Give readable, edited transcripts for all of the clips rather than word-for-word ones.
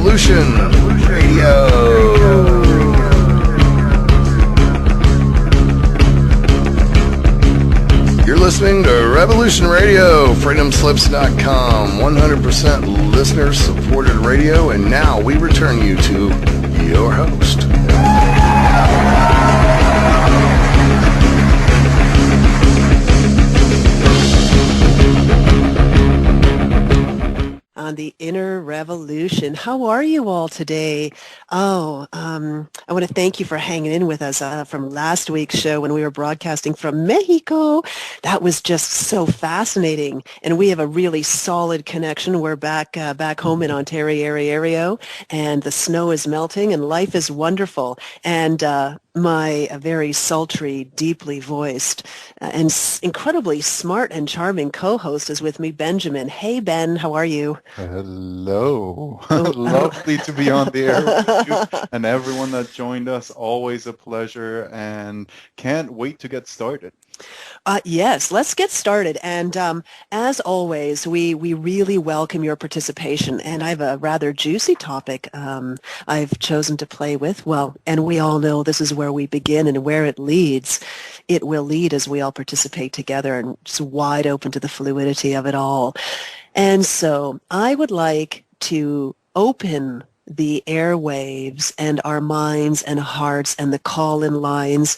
Revolution Radio. You're listening to Revolution Radio, freedomslips.com, 100% listener-supported radio, and now we return you to your host. On the Inner Revolution. How are you all today? I want to thank you for hanging in with us from last week's show when we were broadcasting from Mexico. That was just so fascinating, and we have a really solid connection. We're back home in Ontario, and the snow is melting, and life is wonderful. And my very sultry, deeply voiced, and incredibly smart and charming co-host is with me, Benjamin. Hey, Ben, how are you? Hello. Lovely to be on the air with you and everyone that joined us. Always a pleasure, and can't wait to get started. Yes, let's get started. And as always, we really welcome your participation. And I have a rather juicy topic I've chosen to play with. Well, and we all know this is where we begin, and where it leads. It will lead as we all participate together, and just wide open to the fluidity of it all. And so I would like to open the airwaves and our minds and hearts and the call-in lines.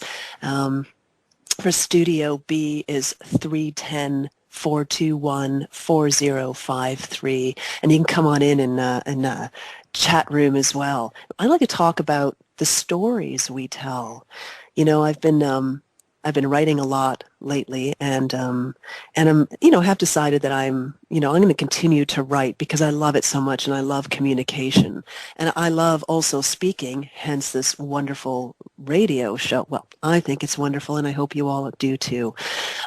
For Studio B is 310-421-4053. And you can come on in a chat room as well. I'd like to talk about the stories we tell. You know, I've been writing a lot lately, and I'm, have decided that I'm going to continue to write because I love it so much, and I love communication, and I love also speaking, hence this wonderful radio show. Well, I think it's wonderful, and I hope you all do too.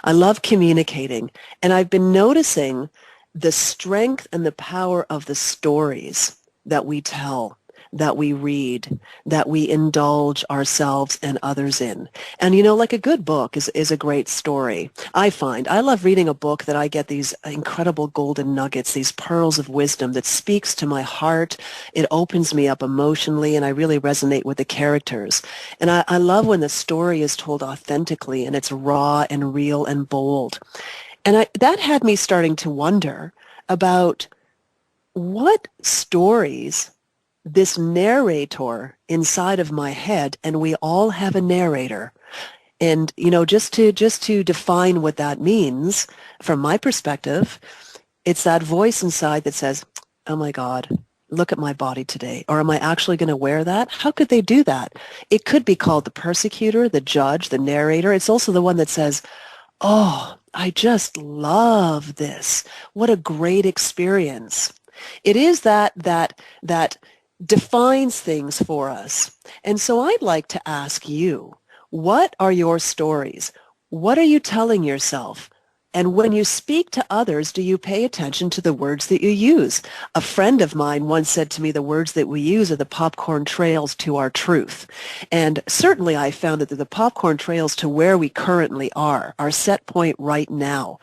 I love communicating, and I've been noticing the strength and the power of the stories that we tell, that we read, that we indulge ourselves and others in. And like a good book is a great story. I find I love reading a book that I get these incredible golden nuggets, these pearls of wisdom that speaks to my heart. It opens me up emotionally, and I really resonate with the characters. And I love when the story is told authentically, and it's raw and real and bold. And that had me starting to wonder about what stories this narrator inside of my head, and we all have a narrator. And, just to define what that means, from my perspective, it's that voice inside that says, oh my God, look at my body today. Or am I actually going to wear that? How could they do that? It could be called the persecutor, the judge, the narrator. It's also the one that says, oh, I just love this. What a great experience. It is that defines things for us. And so I'd like to ask you, what are your stories? What are you telling yourself? And when you speak to others, do you pay attention to the words that you use? A friend of mine once said to me, the words that we use are the popcorn trails to our truth. And certainly I found that the popcorn trails to where we currently are, our set point right now.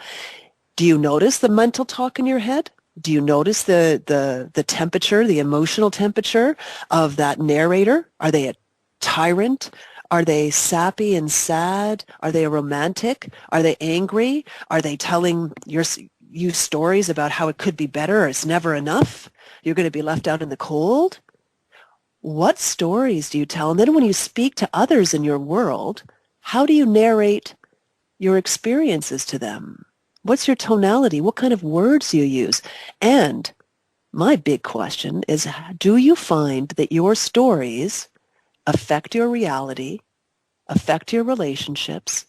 Do you notice the mental talk in your head? Do you notice the temperature, the emotional temperature of that narrator? Are they a tyrant? Are they sappy and sad? Are they a romantic? Are they angry? Are they telling you stories about how it could be better, or it's never enough? You're going to be left out in the cold? What stories do you tell? And then when you speak to others in your world, how do you narrate your experiences to them? What's your tonality? What kind of words do you use? And my big question is, do you find that your stories affect your reality, affect your relationships?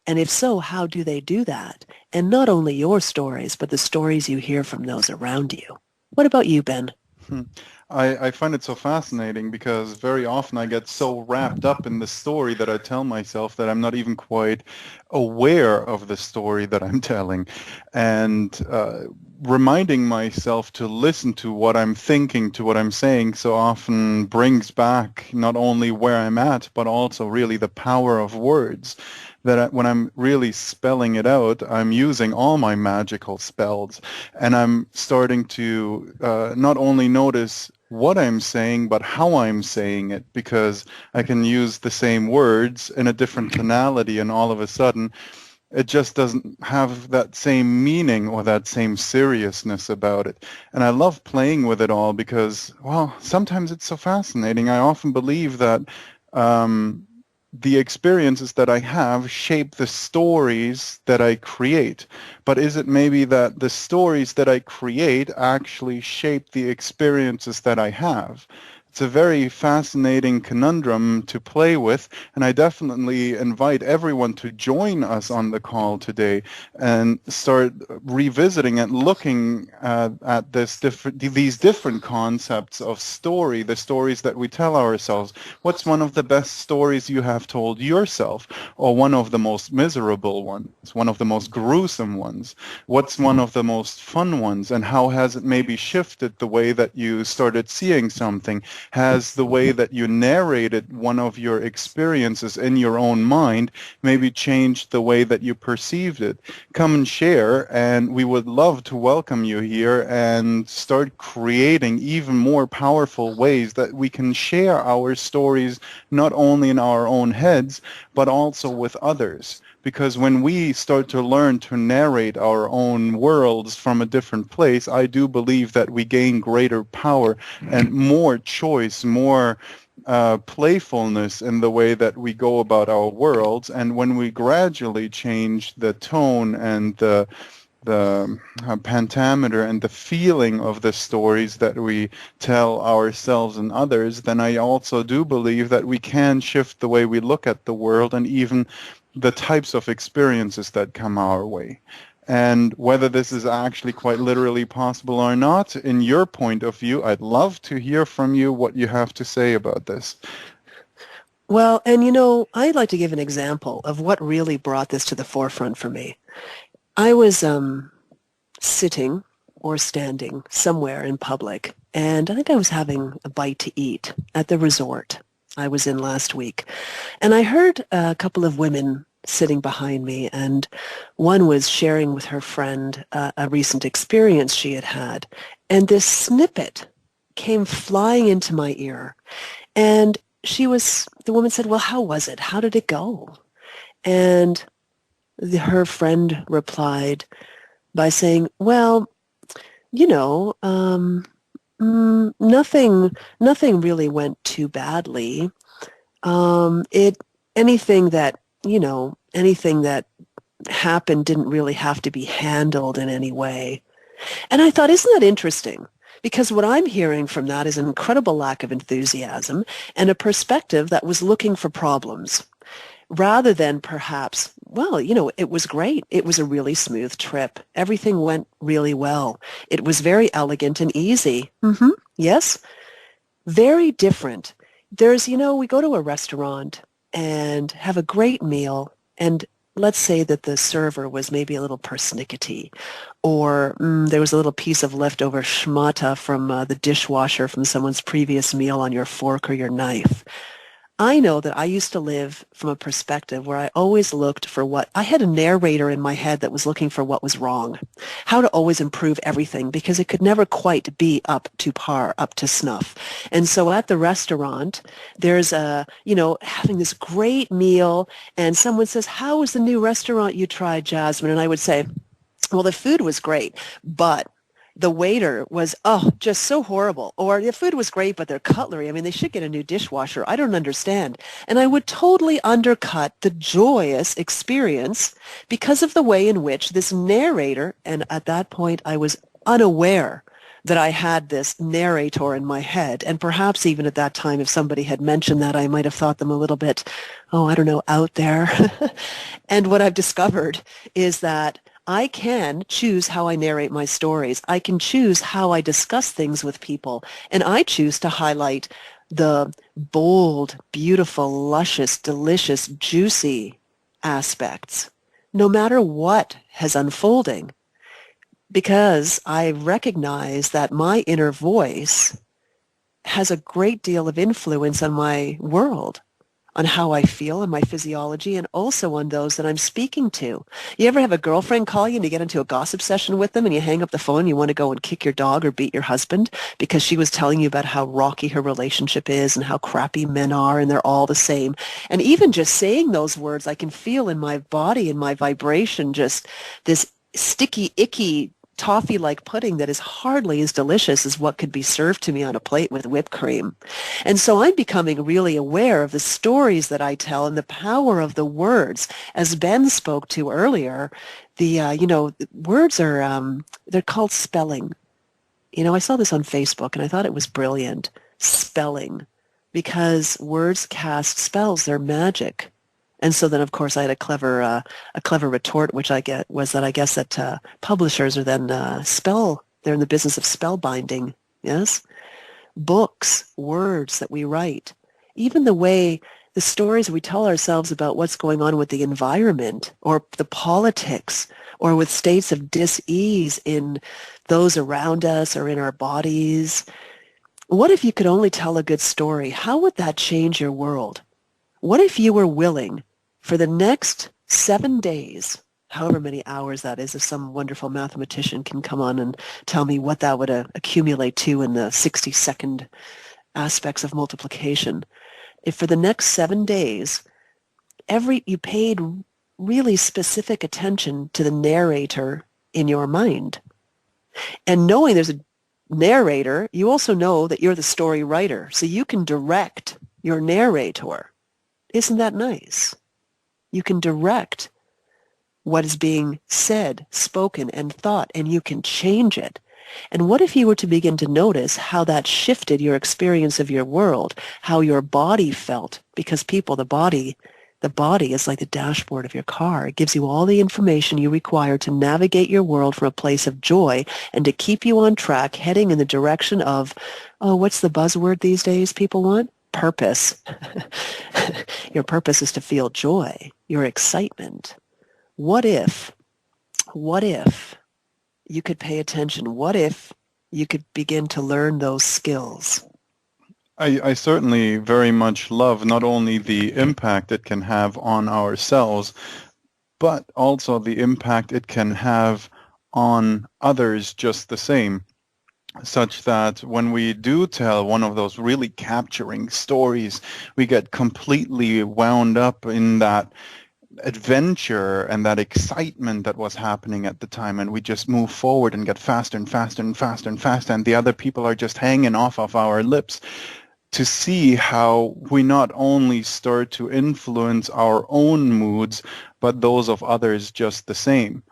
And if so, how do they do that? And not only your stories, but the stories you hear from those around you. What about you, Ben? I find it so fascinating because very often I get so wrapped up in the story that I tell myself that I'm not even quite aware of the story that I'm telling. And reminding myself to listen to what I'm thinking, to what I'm saying, so often brings back not only where I'm at, but also really the power of words. That when I'm really spelling it out, I'm using all my magical spells, and I'm starting to not only notice what I'm saying, but how I'm saying it, because I can use the same words in a different tonality, and all of a sudden it just doesn't have that same meaning or that same seriousness about it. And I love playing with it all because, well, sometimes it's so fascinating. I often believe that um, the experiences that I have shape the stories that I create. But is it maybe that the stories that I create actually shape the experiences that I have? It's a very fascinating conundrum to play with, and I definitely invite everyone to join us on the call today and start revisiting and looking at these different concepts of story, the stories that we tell ourselves. What's one of the best stories you have told yourself, or one of the most miserable ones, one of the most gruesome ones? What's one of the most fun ones, and how has it maybe shifted the way that you started seeing something? Has the way that you narrated one of your experiences in your own mind maybe changed the way that you perceived it? Come and share, and we would love to welcome you here and start creating even more powerful ways that we can share our stories not only in our own heads, but also with others. Because when we start to learn to narrate our own worlds from a different place, I do believe that we gain greater power and more choice, more playfulness in the way that we go about our worlds. And when we gradually change the tone and the pentameter and the feeling of the stories that we tell ourselves and others, then I also do believe that we can shift the way we look at the world and even the types of experiences that come our way. And whether this is actually quite literally possible or not, in your point of view, I'd love to hear from you what you have to say about this. Well, and I'd like to give an example of what really brought this to the forefront for me. I was sitting or standing somewhere in public, and I think I was having a bite to eat at the resort I was in last week. And I heard a couple of women sitting behind me, and one was sharing with her friend a recent experience she had had. And this snippet came flying into my ear. And the woman said, well, how was it? How did it go? And her friend replied by saying, well, nothing really went too badly. It anything that anything that happened didn't really have to be handled in any way. And I thought, isn't that interesting? Because what I'm hearing from that is an incredible lack of enthusiasm and a perspective that was looking for problems rather than perhaps, well, it was great. It was a really smooth trip. Everything went really well. It was very elegant and easy. Mm-hmm. Yes. Very different. We go to a restaurant and have a great meal, and let's say that the server was maybe a little persnickety, or there was a little piece of leftover schmata from the dishwasher from someone's previous meal on your fork or your knife. I know that I used to live from a perspective where I always looked for I had a narrator in my head that was looking for what was wrong, how to always improve everything because it could never quite be up to par, up to snuff. And so at the restaurant, there's having this great meal and someone says, how was the new restaurant you tried, Jasmine? And I would say, well, the food was great, but the waiter was, just so horrible. Or the food was great, but their cutlery, I mean, they should get a new dishwasher. I don't understand. And I would totally undercut the joyous experience because of the way in which this narrator, and at that point I was unaware that I had this narrator in my head. And perhaps even at that time, if somebody had mentioned that, I might have thought them a little bit, I don't know, out there. And what I've discovered is that I can choose how I narrate my stories. I can choose how I discuss things with people. And I choose to highlight the bold, beautiful, luscious, delicious, juicy aspects, no matter what has unfolding, because I recognize that my inner voice has a great deal of influence on my world. on how I feel and my physiology, and also on those that I'm speaking to. You ever have a girlfriend call you and you get into a gossip session with them and you hang up the phone and you want to go and kick your dog or beat your husband because she was telling you about how rocky her relationship is and how crappy men are and they're all the same. And even just saying those words, I can feel in my body and my vibration just this sticky, icky toffee-like pudding that is hardly as delicious as what could be served to me on a plate with whipped cream. And so I'm becoming really aware of the stories that I tell and the power of the words. As Ben spoke to earlier, words are, they're called spelling. I saw this on Facebook and I thought it was brilliant. Spelling. Because words cast spells, they're magic. And so then, of course, I had a clever retort, which I get was that I guess that publishers are then they're in the business of spell binding. Yes, books, words that we write, even the stories we tell ourselves about what's going on with the environment or the politics or with states of dis-ease in those around us or in our bodies. What if you could only tell a good story? How would that change your world? What if you were willing for the next 7 days, however many hours that is, if some wonderful mathematician can come on and tell me what that would accumulate to in the 60-second aspects of multiplication, if for the next 7 days, you paid really specific attention to the narrator in your mind, and knowing there's a narrator, you also know that you're the story writer, so you can direct your narrator. Isn't that nice? You can direct what is being said, spoken, and thought, and you can change it. And what if you were to begin to notice how that shifted your experience of your world, how your body felt? Because the body is like the dashboard of your car. It gives you all the information you require to navigate your world from a place of joy and to keep you on track, heading in the direction of, what's the buzzword these days people want? Purpose. Your purpose is to feel joy, your excitement. What if you could pay attention? What if you could begin to learn those skills? I certainly very much love not only the impact it can have on ourselves, but also the impact it can have on others just the same. Such that when we do tell one of those really capturing stories, we get completely wound up in that adventure and that excitement that was happening at the time, and we just move forward and get faster and faster and faster and faster, and the other people are just hanging off of our lips. To see how we not only start to influence our own moods, but those of others just the same,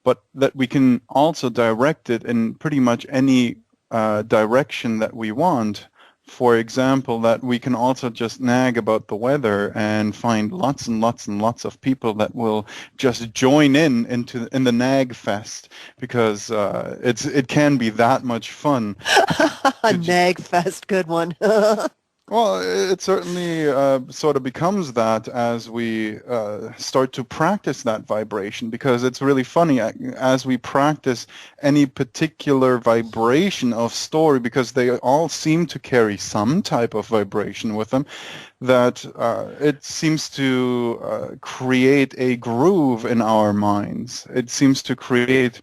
but that we can also direct it in pretty much any direction that we want. For example, that we can also just nag about the weather and find lots and lots and lots of people that will just join in the nag fest, because it can be that much fun. Nag fest, good one. Well, it certainly sort of becomes that as we start to practice that vibration, because it's really funny as we practice any particular vibration of story, because they all seem to carry some type of vibration with them, that it seems to create a groove in our minds. It seems to create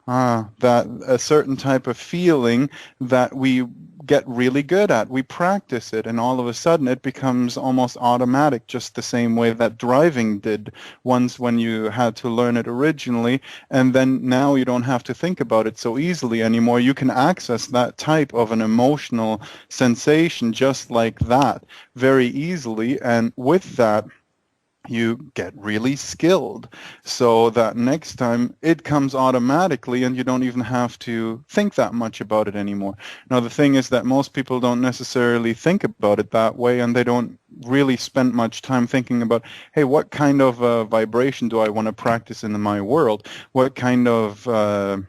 that a certain type of feeling that we get really good at. We practice it, and all of a sudden it becomes almost automatic, just the same way that driving did once when you had to learn it originally, and then now you don't have to think about it so easily anymore. You can access that type of an emotional sensation just like that very easily, and with that you get really skilled, so that next time it comes automatically and you don't even have to think that much about it anymore. Now, the thing is that most people don't necessarily think about it that way, and they don't really spend much time thinking about, hey, what kind of vibration do I want to practice in my world? What kind of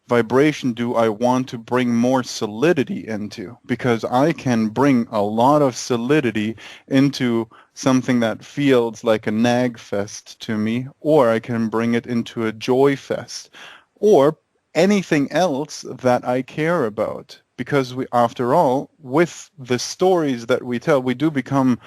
vibration do I want to bring more solidity into? Because I can bring a lot of solidity into something that feels like a nag fest to me, or I can bring it into a joy fest, or anything else that I care about. Because we, after all, with the stories that we tell, we do become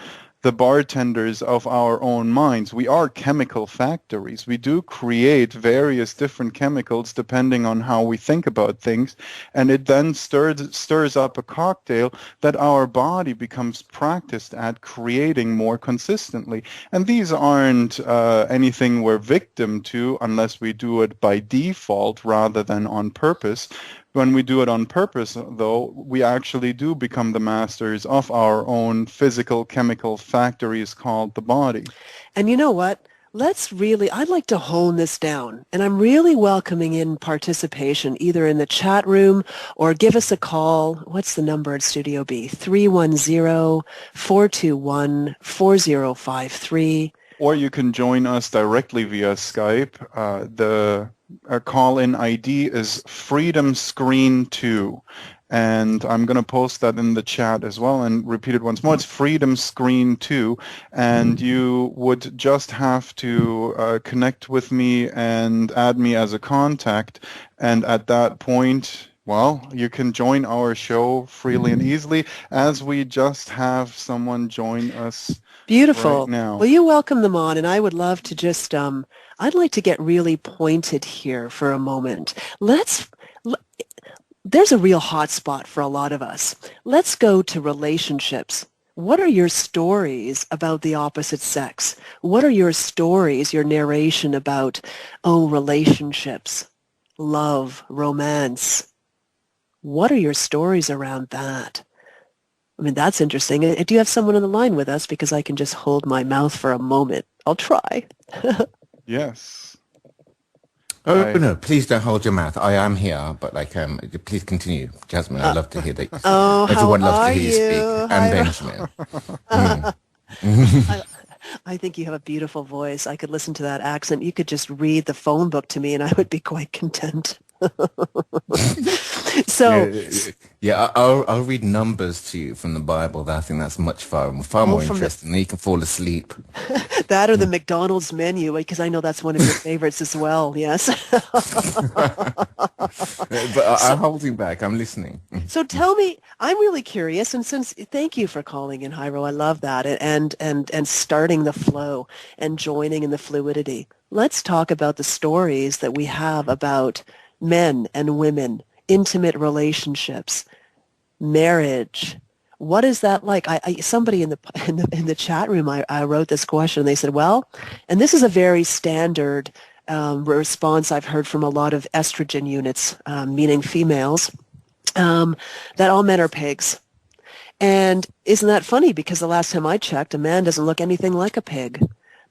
the bartenders of our own minds. We are chemical factories. We do create various different chemicals depending on how we think about things, and it then stirs up a cocktail that our body becomes practiced at creating more consistently. And these aren't anything we're victim to unless we do it by default rather than on purpose. When we do it on purpose, though, we actually do become the masters of our own physical chemical factories called the body. And you know what? I'd like to hone this down. And I'm really welcoming in participation either in the chat room or give us a call. What's the number at Studio B? 310-421-4053. Or you can join us directly via Skype. Our call-in ID is Freedom Screen 2. And I'm going to post that in the chat as well and repeat it once more. It's Freedom Screen 2. And you would just have to connect with me and add me as a contact. And at that point, well, you can join our show freely and easily as we just have someone join us. Beautiful. Right now. Well, you welcome them on, and I would love to just, I'd like to get really pointed here for a moment. There's a real hot spot for a lot of us. Let's go to relationships. What are your stories about the opposite sex? What are your stories, your narration about, relationships, love, romance? What are your stories around that? I mean, that's interesting. Do you have someone on the line with us? Because I can just hold my mouth for a moment. I'll try. Yes. Oh, no, please don't hold your mouth. I am here, but please continue. Jasmine, I'd love to hear that. Everyone loves to hear you speak. And Benjamin. I think you have a beautiful voice. I could listen to that accent. You could just read the phone book to me and I would be quite content. So I'll read numbers to you from the Bible. I think that's much far more interesting. You can fall asleep. That or the McDonald's menu, because I know that's one of your favorites as well. Yes. But I'm holding back. I'm listening. So tell me, I'm really curious, and thank you for calling in, Jairo. I love that, and starting the flow and joining in the fluidity. Let's talk about the stories that we have about men and women, intimate relationships, marriage. What is that like? Somebody in the chat room, I wrote this question. They said, well, and this is a very standard response I've heard from a lot of estrogen units, meaning females, that all men are pigs. And isn't that funny? Because the last time I checked, a man doesn't look anything like a pig.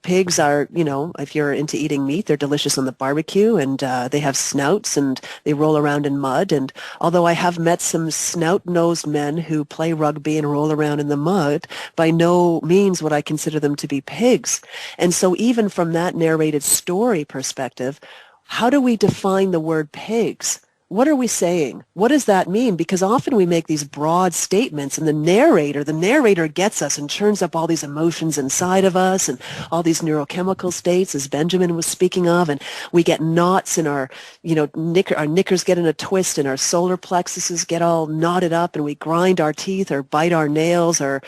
Pigs are, if you're into eating meat, they're delicious on the barbecue, and they have snouts, and they roll around in mud. And although I have met some snout-nosed men who play rugby and roll around in the mud, by no means would I consider them to be pigs. And so even from that narrated story perspective, how do we define the word pigs? What are we saying? What does that mean? Because often we make these broad statements, and the narrator gets us and churns up all these emotions inside of us and all these neurochemical states, as Benjamin was speaking of, and we get knots in our knickers get in a twist, and our solar plexuses get all knotted up, and we grind our teeth or bite our nails or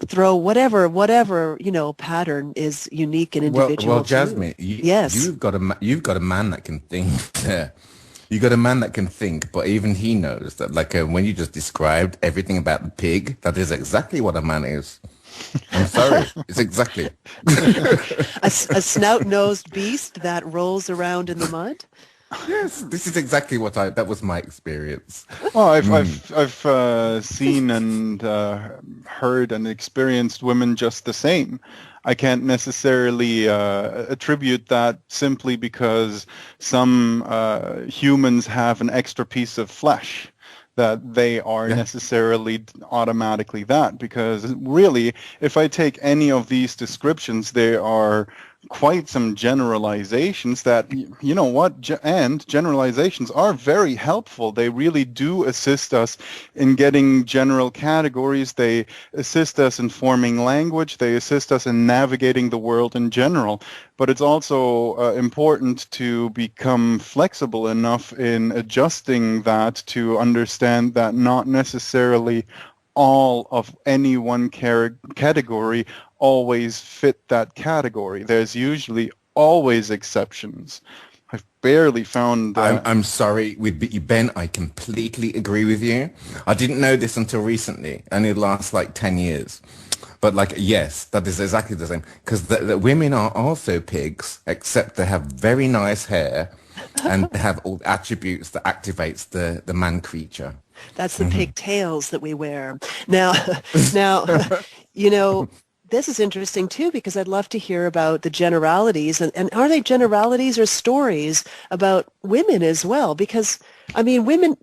throw whatever pattern is unique and individual. Well, Jasmine, yes, you've got a man that can think there. You got a man that can think, but even he knows that, when you just described everything about the pig, that is exactly what a man is. I'm sorry, it's exactly a snout-nosed beast that rolls around in the mud. Yes, this is exactly that was my experience. Well, I've seen and heard and experienced women just the same. I can't necessarily attribute that simply because some humans have an extra piece of flesh, that they are necessarily automatically that. Because really, if I take any of these descriptions, they are quite some generalizations that, and generalizations are very helpful. They really do assist us in getting general categories. They assist us in forming language. They assist us in navigating the world in general. But it's also important to become flexible enough in adjusting that to understand that not necessarily all of any one category always fit that category. There's usually always exceptions. I've barely found... I'm sorry, with Ben, I completely agree with you. I didn't know this until recently, and it lasts like 10 years. But like, yes, that is exactly the same. Because the women are also pigs, except they have very nice hair and they have all the attributes that activates the man creature. That's the pigtails that we wear. Now, you know, this is interesting too, because I'd love to hear about the generalities, and are they generalities or stories about women as well? Because, I mean, women,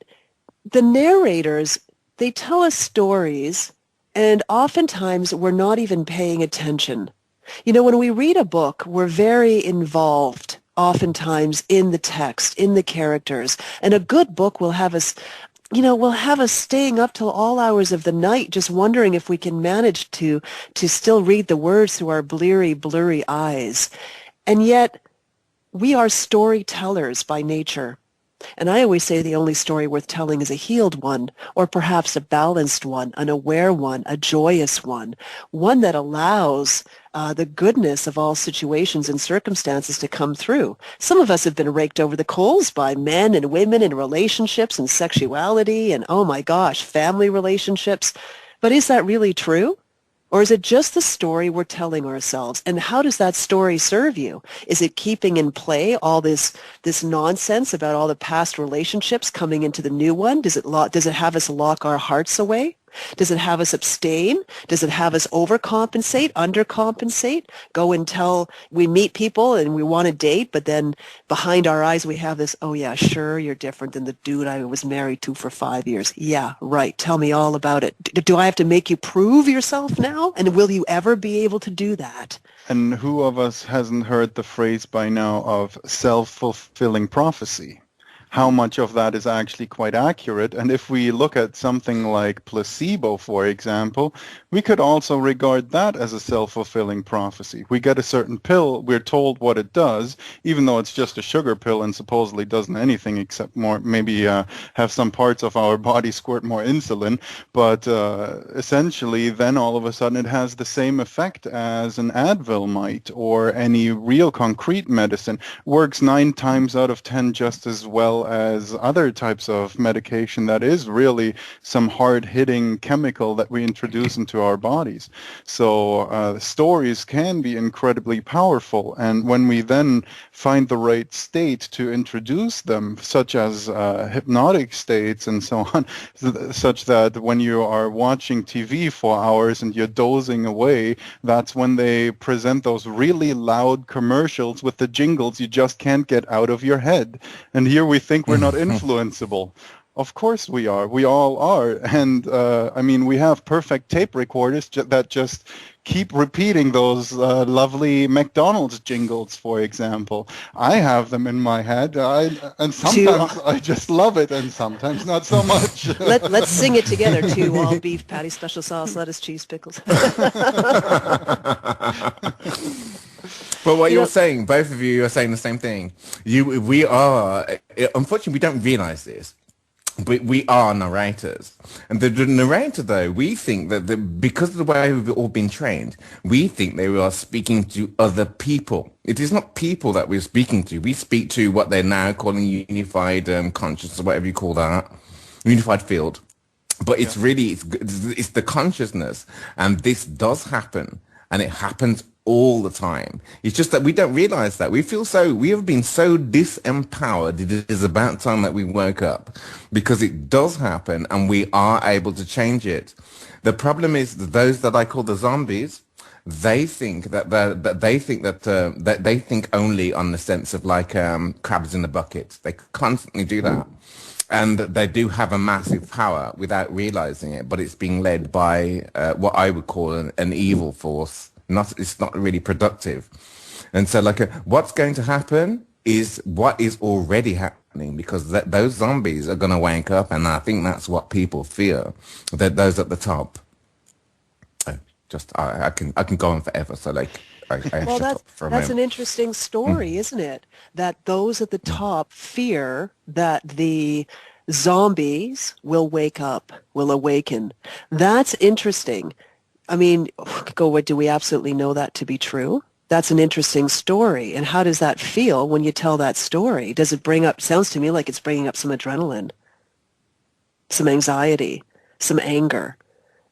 the narrators, they tell us stories, and oftentimes we're not even paying attention. You know, when we read a book, we're very involved oftentimes in the text, in the characters, and a good book will have us, you know, will have us staying up till all hours of the night just wondering if we can manage to still read the words through our blurry eyes. And yet we are storytellers by nature. And I always say the only story worth telling is a healed one, or perhaps a balanced one, an aware one, a joyous one that allows the goodness of all situations and circumstances to come through. Some of us have been raked over the coals by men and women and relationships and sexuality and, oh my gosh, family relationships. But is that really true? Or is it just the story we're telling ourselves? And how does that story serve you? Is it keeping in play all this nonsense about all the past relationships coming into the new one? Does it have us lock our hearts away? Does it have us abstain? Does it have us overcompensate, undercompensate? Go until we meet people and we want to date, but then behind our eyes we have this, oh yeah, sure, you're different than the dude I was married to for 5 years. Yeah, right. Tell me all about it. Do I have to make you prove yourself now? And will you ever be able to do that? And who of us hasn't heard the phrase by now of self-fulfilling prophecy? How much of that is actually quite accurate? And if we look at something like placebo, for example, we could also regard that as a self-fulfilling prophecy. We get a certain pill, we're told what it does, even though it's just a sugar pill and supposedly doesn't anything except maybe have some parts of our body squirt more insulin. But essentially, then all of a sudden it has the same effect as an Advil might, or any real concrete medicine. Works 9 times out of 10 just as well as other types of medication that is really some hard-hitting chemical that we introduce into our bodies. So stories can be incredibly powerful, and when we then find the right state to introduce them, such as hypnotic states and so on, such that when you are watching TV for hours and you're dozing away, that's when they present those really loud commercials with the jingles you just can't get out of your head. And here we think we're not influenceable. Of course we are. We all are. And I mean, we have perfect tape recorders that just keep repeating those lovely McDonald's jingles, for example. I have them in my head, and sometimes I just love it, and sometimes not so much. Let's sing it together, too. All beef patty, special sauce, lettuce, cheese, pickles. But what you're saying, both of you are saying the same thing. We are, unfortunately, we don't realize this, but we are narrators. And the narrator, though, we think that because of the way we've all been trained, we think they are speaking to other people. It is not people that we're speaking to. We speak to what they're now calling unified consciousness, or whatever you call that, unified field. But it's really, it's the consciousness. And this does happen. And it happens all the time. It's just that we don't realize that. We have been so disempowered. It is about time that we woke up, because it does happen and we are able to change it. The problem is that those that I call the zombies, they think that they think only on the sense of like crabs in the bucket. They constantly do that. And they do have a massive power without realizing it, but it's being led by what I would call an evil force. It's not really productive. And so like what's going to happen is what is already happening, because those zombies are going to wake up, and I think that's what people fear, that those at the top. I can go on forever, so like well, that's an interesting story, isn't it? That those at the top fear that the zombies will wake up, will awaken. That's interesting. I mean, do we absolutely know that to be true? That's an interesting story. And how does that feel when you tell that story? Does it bring up, sounds to me like it's bringing up some adrenaline, some anxiety, some anger.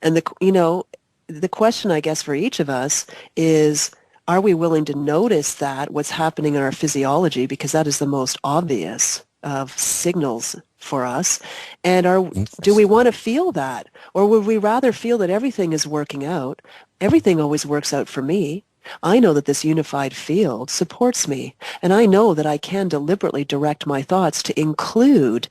And the question, I guess, for each of us is, are we willing to notice that, what's happening in our physiology, because that is the most obvious of signals for us, and do we want to feel that, or would we rather feel that everything is working out? Everything always works out for me. I know that this unified field supports me, and I know that I can deliberately direct my thoughts to include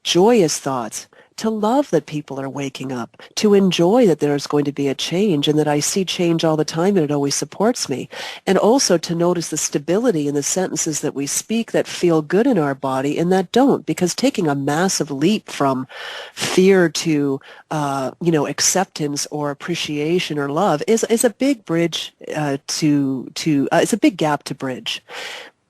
joyous thoughts, to love that people are waking up, to enjoy that there's going to be a change and that I see change all the time and it always supports me. And also to notice the stability in the sentences that we speak that feel good in our body and that don't, because taking a massive leap from fear to, acceptance or appreciation or love is a big bridge it's a big gap to bridge.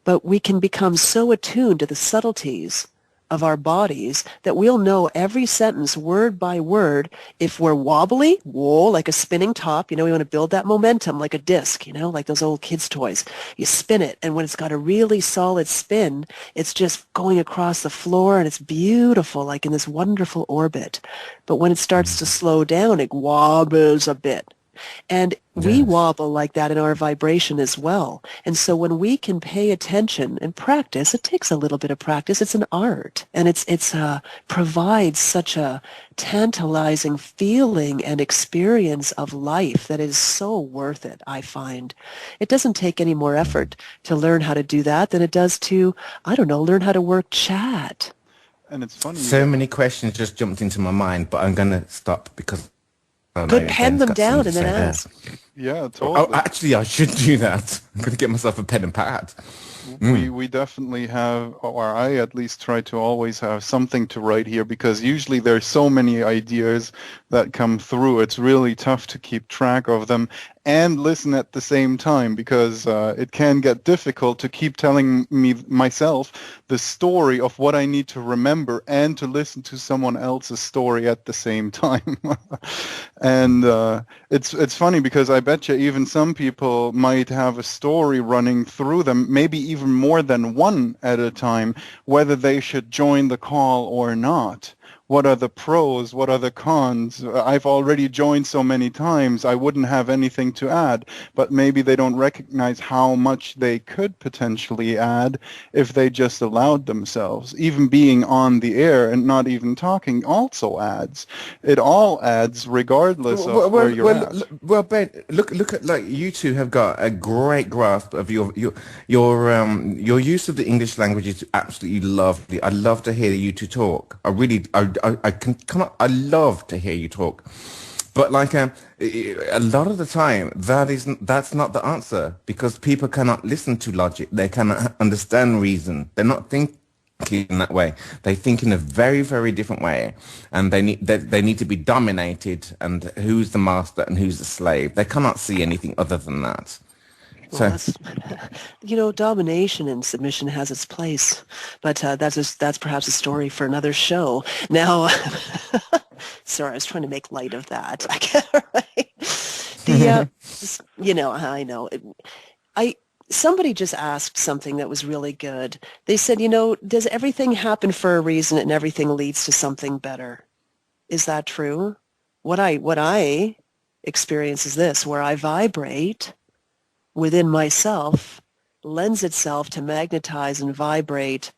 But we can become so attuned to the subtleties of our bodies that we'll know every sentence word by word. If we're wobbly, whoa, like a spinning top, we want to build that momentum like a disc, like those old kids' toys. You spin it, and when it's got a really solid spin, it's just going across the floor, and it's beautiful, like in this wonderful orbit. But when it starts to slow down, it wobbles a bit. And we wobble like that in our vibration as well. And so when we can pay attention and practice, it takes a little bit of practice. It's an art, and it's provides such a tantalizing feeling and experience of life that is so worth it, I find. It doesn't take any more effort to learn how to do that than it does to, learn how to work chat. And it's funny. So many questions just jumped into my mind, but I'm going to stop because Good, pen them down and then ask. Yeah, totally. Actually, I should do that. I'm going to get myself a pen and pad. We definitely have, or I at least try to always have something to write here, because usually there's so many ideas that come through. It's really tough to keep track of them and listen at the same time, because it can get difficult to keep telling myself the story of what I need to remember and to listen to someone else's story at the same time. And it's funny, because I bet you even some people might have a story running through them, maybe even more than one at a time, whether they should join the call or not. What are the pros? What are the cons? I've already joined so many times, I wouldn't have anything to add. But maybe they don't recognize how much they could potentially add if they just allowed themselves. Even being on the air and not even talking also adds. It all adds regardless of where you're at. Well, Ben, look at, like, you two have got a great grasp of your use of the English language is absolutely lovely. I love to hear you two talk. I love to hear you talk, but like a lot of the time that's not the answer, because people cannot listen to logic. They cannot understand reason. They're not thinking in that way. They think in a very, very different way, and they need to be dominated. And who's the master and who's the slave? They cannot see anything other than that. Well, domination and submission has its place, but that's perhaps a story for another show. Now, sorry, I was trying to make light of that. I can't, right? I know. Somebody just asked something that was really good. They said, does everything happen for a reason and everything leads to something better? Is that true? What I experience is this, where I vibrate within myself lends itself to magnetize and vibrate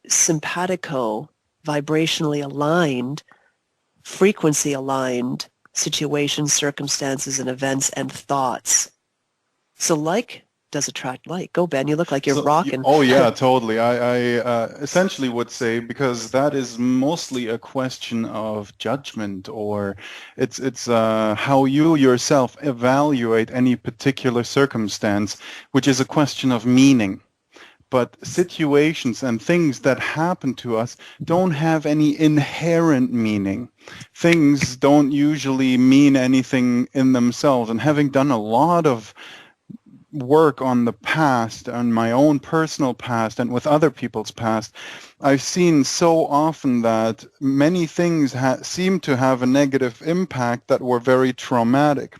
simpatico, vibrationally aligned, frequency aligned situations, circumstances, and events and thoughts. So like does attract like. Go, Ben, you look like you're rocking. Oh yeah, totally. I essentially would say, because that is mostly a question of judgment, or it's how you yourself evaluate any particular circumstance, which is a question of meaning. But situations and things that happen to us don't have any inherent meaning. Things don't usually mean anything in themselves. And having done a lot of work on the past, on my own personal past and with other people's past, I've seen so often that many things seem to have a negative impact that were very traumatic.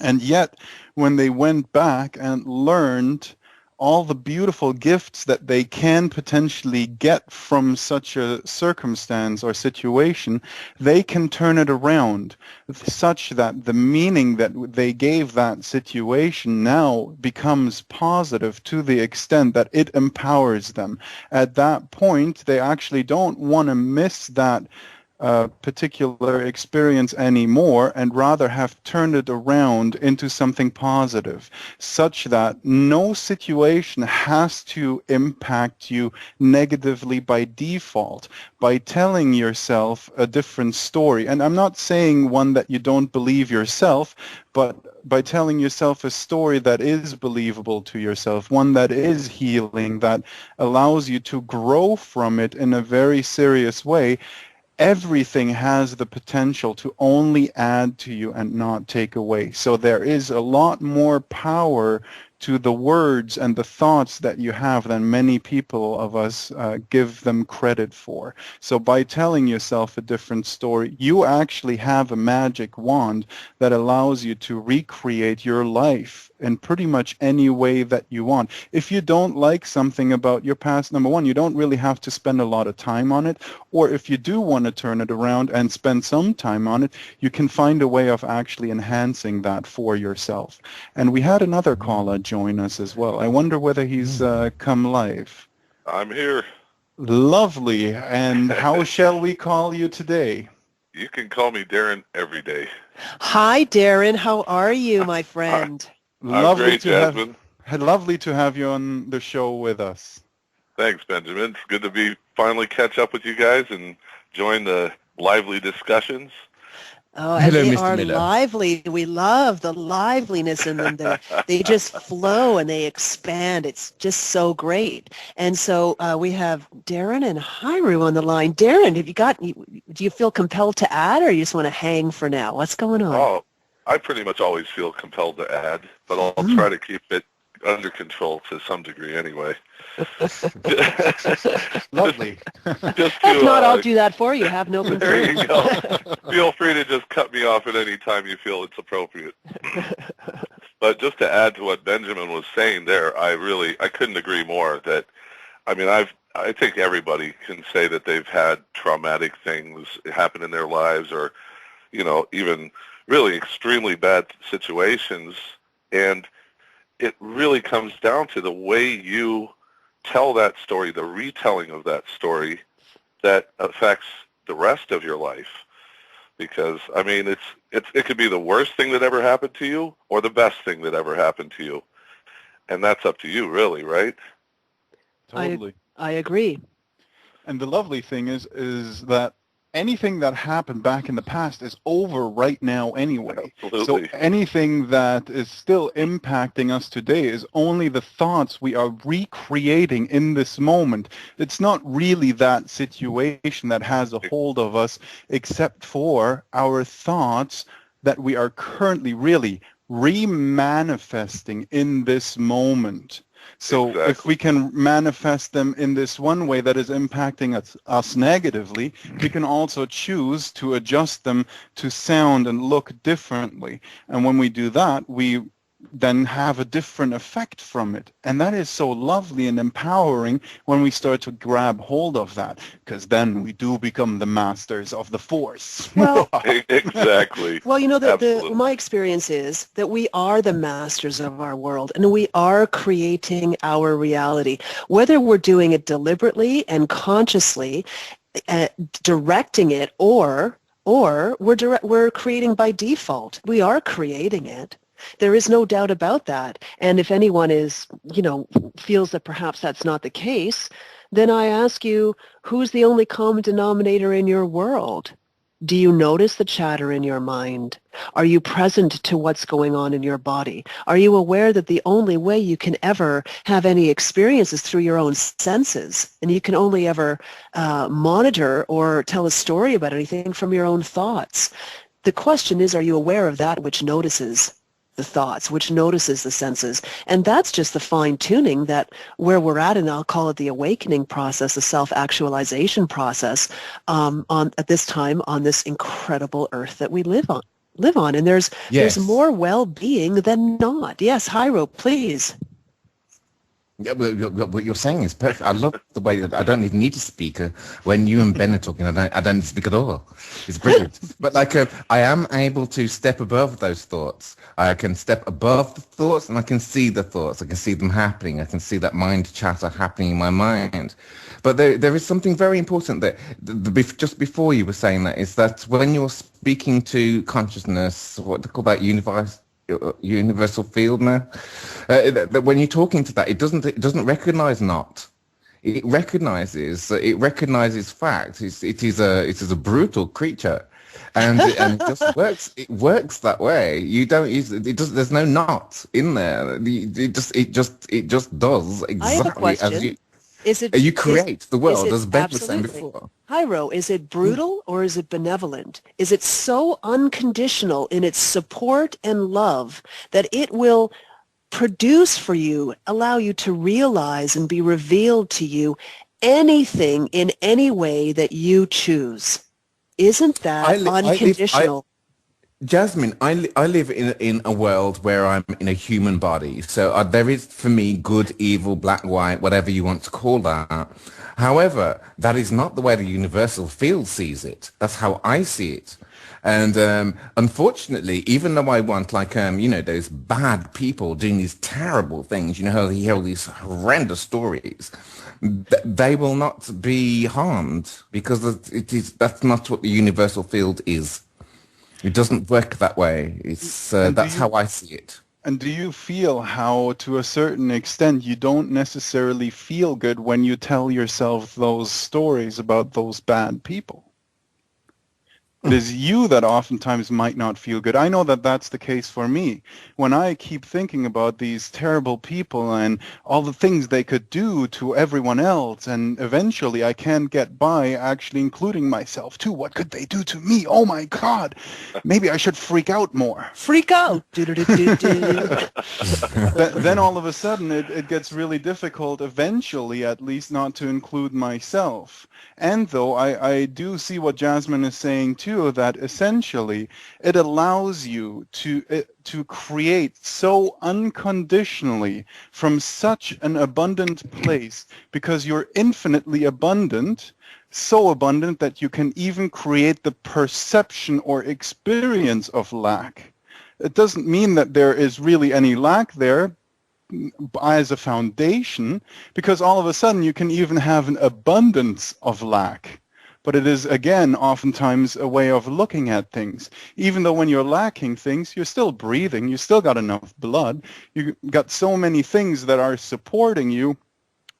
And yet, when they went back and learned all the beautiful gifts that they can potentially get from such a circumstance or situation, they can turn it around such that the meaning that they gave that situation now becomes positive to the extent that it empowers them. At that point, they actually don't want to miss that particular experience anymore, and rather have turned it around into something positive, such that no situation has to impact you negatively by default by telling yourself a different story. And I'm not saying one that you don't believe yourself, but by telling yourself a story that is believable to yourself, one that is healing, that allows you to grow from it in a very serious way. Everything has the potential to only add to you and not take away. So there is a lot more power to the words and the thoughts that you have than many people of us give them credit for. So by telling yourself a different story, you actually have a magic wand that allows you to recreate your life in pretty much any way that you want. If you don't like something about your past, number one, you don't really have to spend a lot of time on it. Or if you do want to turn it around and spend some time on it, you can find a way of actually enhancing that for yourself. And we had another caller join us as well. I wonder whether he's come live. I'm here. Lovely. And how shall we call you today? You can call me Darren every day. Hi, Darren. How are you, my friend? I'm great, Jasmine. Lovely to have you on the show with us. Thanks, Benjamin. It's good to finally catch up with you guys and join the lively discussions. Oh, and Hello, they Mr. are Miller. lively. We love the liveliness in them. They just flow and they expand. It's just so great. And so we have Darren and Hyru on the line. Darren, do you feel compelled to add, or you just want to hang for now? What's going on? Oh, I pretty much always feel compelled to add, but I'll try to keep it under control to some degree anyway. Lovely. If not, I'll do that for you. Have no concern. There you go. Feel free to just cut me off at any time you feel it's appropriate. But just to add to what Benjamin was saying there, I couldn't agree more that, I mean, I think everybody can say that they've had traumatic things happen in their lives, or, even really extremely bad situations, and it really comes down to the way you tell that story, the retelling of that story, that affects the rest of your life. Because, I mean, it could be the worst thing that ever happened to you or the best thing that ever happened to you. And that's up to you, really, right? Totally. I agree. And the lovely thing is that anything that happened back in the past is over right now anyway. Absolutely. So anything that is still impacting us today is only the thoughts we are recreating in this moment. It's not really that situation that has a hold of us, except for our thoughts that we are currently really re-manifesting in this moment. So Exactly. if we can manifest them in this one way that is impacting us negatively, we can also choose to adjust them to sound and look differently. And when we do that, we then have a different effect from it. And that is so lovely and empowering when we start to grab hold of that, because then we do become the masters of the force. Well, Exactly. Well, Absolutely. my experience is that we are the masters of our world, and we are creating our reality, whether we're doing it deliberately and consciously, directing it, or we're creating by default. We are creating it. There is no doubt about that. And if anyone feels that perhaps that's not the case, then I ask you, who's the only common denominator in your world? Do you notice the chatter in your mind? Are you present to what's going on in your body? Are you aware that the only way you can ever have any experience is through your own senses, and you can only ever monitor or tell a story about anything from your own thoughts? The question is, are you aware of that which notices? the thoughts, which notices the senses. And that's just the fine-tuning that where we're at, and I'll call it the awakening process, the self-actualization process at this time on this incredible earth that we live on. And there's Yes. more well-being than not. Yes, Hyro, please. Yeah, what you're saying is perfect. I love the way that I don't even need a speaker. When you and Ben are talking, I don't speak at all. It's brilliant. But like, I am able to step above those thoughts. I can step above the thoughts, and I can see the thoughts. I can see them happening. I can see that mind chatter happening in my mind. But there is something very important that just before you were saying that is that when you're speaking to consciousness, what they call that universal field now, that when you're talking to that, it doesn't recognize not. It recognizes fact. It is a brutal creature, and it just works. It works that way. You don't use it. There's no not in there. It just does I have a exactly question. as you. Is it You create the world, it as Ben was saying absolutely before. Hyro, is it brutal or is it benevolent? Is it so unconditional in its support and love that it will produce for you, allow you to realize and be revealed to you anything in any way that you choose? Isn't that unconditional? Jasmine, I live in a world where I'm in a human body. So there is, for me, good, evil, black, white, whatever you want to call that. However, that is not the way the universal field sees it. That's how I see it. And unfortunately, even though I want, like, those bad people doing these terrible things, how you hear all these horrendous stories, they will not be harmed because that's not what the universal field is. It doesn't work that way. It's that's how I see it. And do you feel how, to a certain extent, you don't necessarily feel good when you tell yourself those stories about those bad people? It is you that oftentimes might not feel good. I know that that's the case for me. When I keep thinking about these terrible people and all the things they could do to everyone else, and eventually I can't get by actually including myself too. What could they do to me? Oh my God. Maybe I should freak out more. Freak out. Then all of a sudden it gets really difficult eventually, at least, not to include myself. And though I do see what Jasmine is saying too, that essentially it allows you to create so unconditionally from such an abundant place, because you're infinitely abundant, so abundant that you can even create the perception or experience of lack. It doesn't mean that there is really any lack there as a foundation, because all of a sudden you can even have an abundance of lack. But it is, again, oftentimes a way of looking at things. Even though when you're lacking things, you're still breathing, you still got enough blood, you got so many things that are supporting you.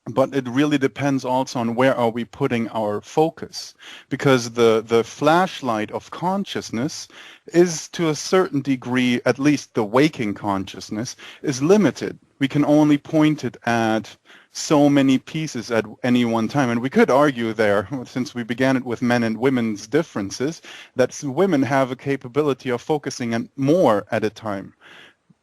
But it really depends also on where are we putting our focus, because the flashlight of consciousness is, to a certain degree, at least the waking consciousness, is limited. We can only point it at so many pieces at any one time. And we could argue there, since we began it with men and women's differences, that women have a capability of focusing on more at a time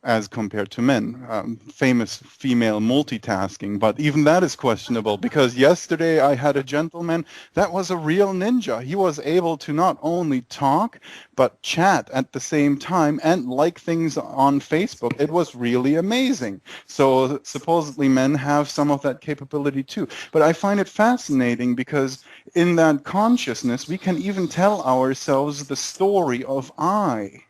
as compared to men. Famous female multitasking, but even that is questionable, because yesterday I had a gentleman that was a real ninja. He was able to not only talk, but chat at the same time and like things on Facebook. It was really amazing. So supposedly men have some of that capability too. But I find it fascinating because in that consciousness, we can even tell ourselves the story of I.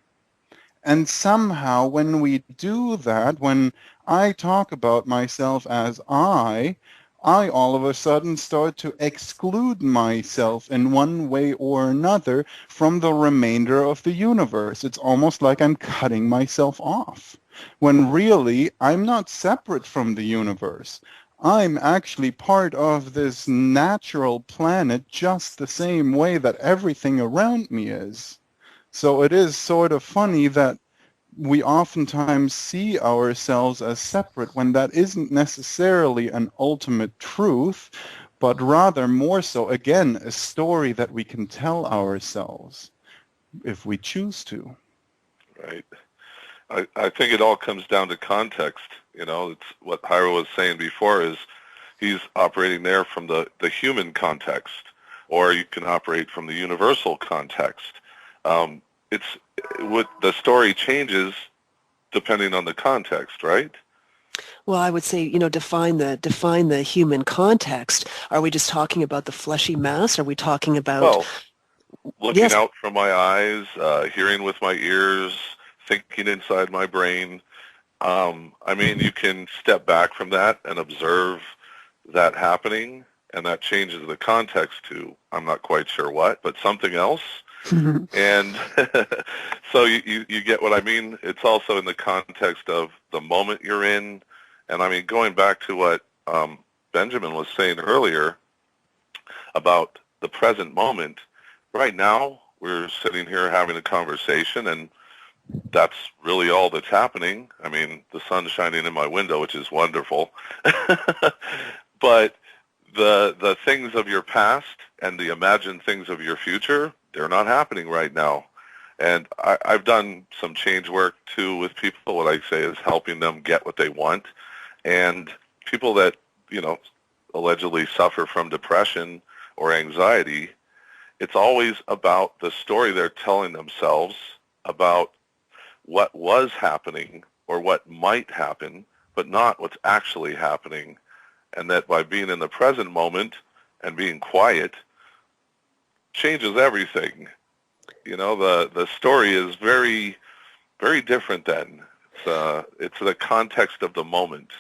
And somehow when we do that, when I talk about myself as I all of a sudden start to exclude myself in one way or another from the remainder of the universe. It's almost like I'm cutting myself off, when really I'm not separate from the universe. I'm actually part of this natural planet just the same way that everything around me is. So it is sort of funny that we oftentimes see ourselves as separate when that isn't necessarily an ultimate truth, but rather more so, again, a story that we can tell ourselves if we choose to. Right. I think it all comes down to context. You know, it's what Hiro was saying before is he's operating there from the human context, or you can operate from the universal context. It's what the story changes depending on the context, right? Well, I would say, define the human context. Are we just talking about the fleshy mass? Are we talking about, Well, looking yes, out from my eyes, hearing with my ears, thinking inside my brain. I mean, you can step back from that and observe that happening, and that changes the context to, I'm not quite sure what, but something else. And so you get what I mean? It's also in the context of the moment you're in. And I mean, going back to what Benjamin was saying earlier about the present moment, right now we're sitting here having a conversation, and that's really all that's happening. I mean, the sun's shining in my window, which is wonderful. But the things of your past and the imagined things of your future, they're not happening right now. And I've done some change work, too, with people. What I say is helping them get what they want. And people that, allegedly suffer from depression or anxiety, it's always about the story they're telling themselves about what was happening or what might happen, but not what's actually happening. And that by being in the present moment and being quiet changes everything. The story is very, very different then. It's the context of the moment.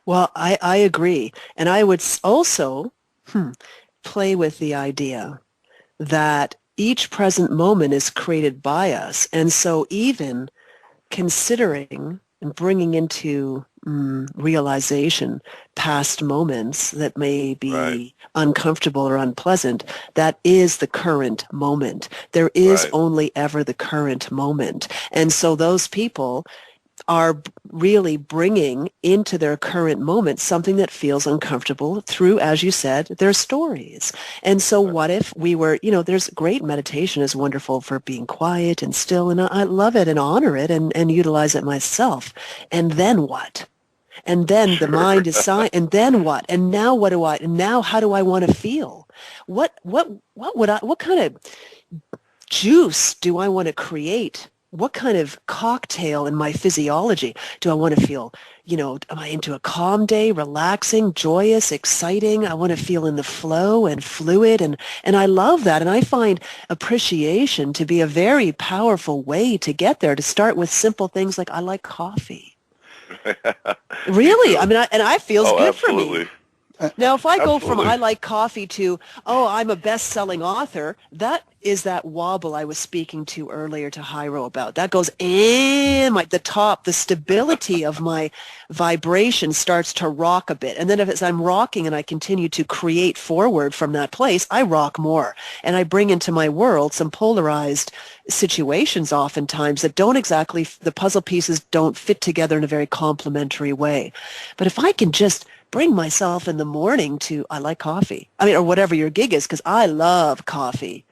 well, I agree. And I would also play with the idea that each present moment is created by us. And so even considering and bringing into realization past moments that may be Right. uncomfortable or unpleasant, that is the current moment. There is Right. only ever the current moment. And so those people are really bringing into their current moment something that feels uncomfortable through, as you said, their stories. And so what if we were, there's great meditation is wonderful for being quiet and still, and I love it and honor it and utilize it myself. And then what? And then the mind is silent. And then what? And now what do I? And now how do I want to feel? What kind of juice do I want to create? What kind of cocktail in my physiology do I want to feel? Am I into a calm day, relaxing, joyous, exciting? I want to feel in the flow and fluid, and I love that. And I find appreciation to be a very powerful way to get there, to start with simple things like I like coffee. Really? I mean, and it feels good Absolutely. for me. Now, if I go from Absolutely. I like coffee to, I'm a best-selling author, that is that wobble I was speaking to earlier to Hiro about. That goes in the top, the stability of my vibration starts to rock a bit. And then as I'm rocking and I continue to create forward from that place, I rock more. And I bring into my world some polarized situations oftentimes that don't exactly, the puzzle pieces don't fit together in a very complementary way. But if I can just bring myself in the morning to, I like coffee. I mean, or whatever your gig is, because I love coffee.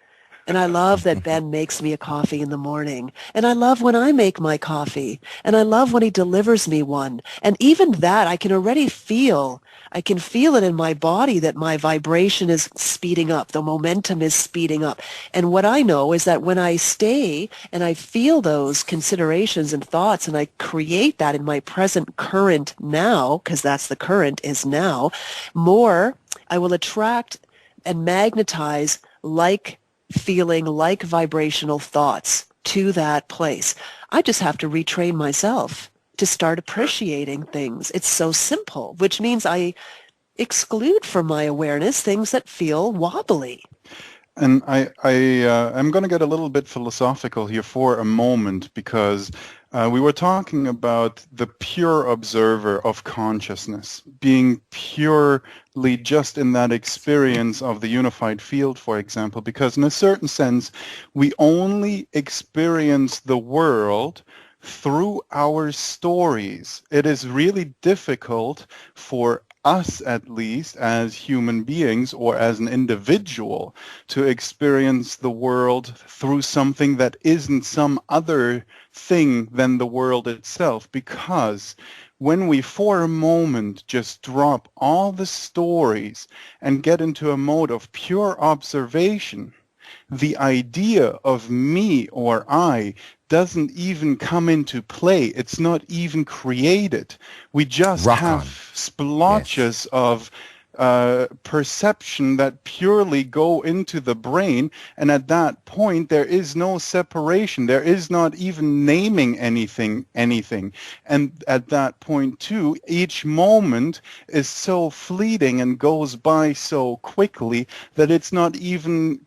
And I love that Ben makes me a coffee in the morning. And I love when I make my coffee. And I love when he delivers me one. And even that, I can feel it in my body that my vibration is speeding up. The momentum is speeding up. And what I know is that when I stay and I feel those considerations and thoughts and I create that in my present current now, because that's the current is now, more I will attract and magnetize feeling like vibrational thoughts to that place. I just have to retrain myself to start appreciating things. It's so simple, which means I exclude from my awareness things that feel wobbly. And I'm going to get a little bit philosophical here for a moment, because we were talking about the pure observer of consciousness, being purely just in that experience of the unified field, for example, because in a certain sense, we only experience the world through our stories. It is really difficult for us, at least, as human beings or as an individual, to experience the world through something that isn't some other thing than the world itself. Because when we, for a moment, just drop all the stories and get into a mode of pure observation, the idea of me or I doesn't even come into play. It's not even created. We just Rock have on. Yes. splotches of perception that purely go into the brain, and at that point there is no separation. There is not even naming anything. And at that point too, each moment is so fleeting and goes by so quickly that it's not even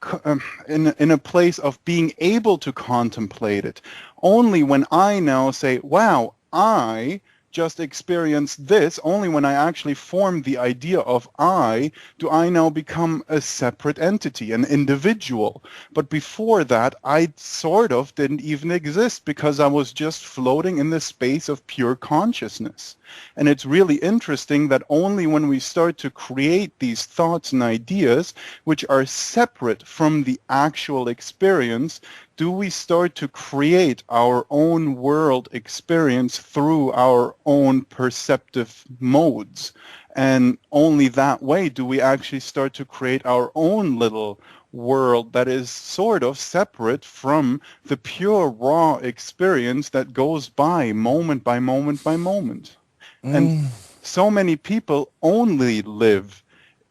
in a place of being able to contemplate it. Only when I now say, wow, I just experienced this, only when I actually form the idea of I, do I now become a separate entity, an individual. But before that, I sort of didn't even exist because I was just floating in the space of pure consciousness. And it's really interesting that only when we start to create these thoughts and ideas, which are separate from the actual experience, do we start to create our own world experience through our own perceptive modes. And only that way do we actually start to create our own little world that is sort of separate from the pure raw experience that goes by moment by moment by moment. And so many people only live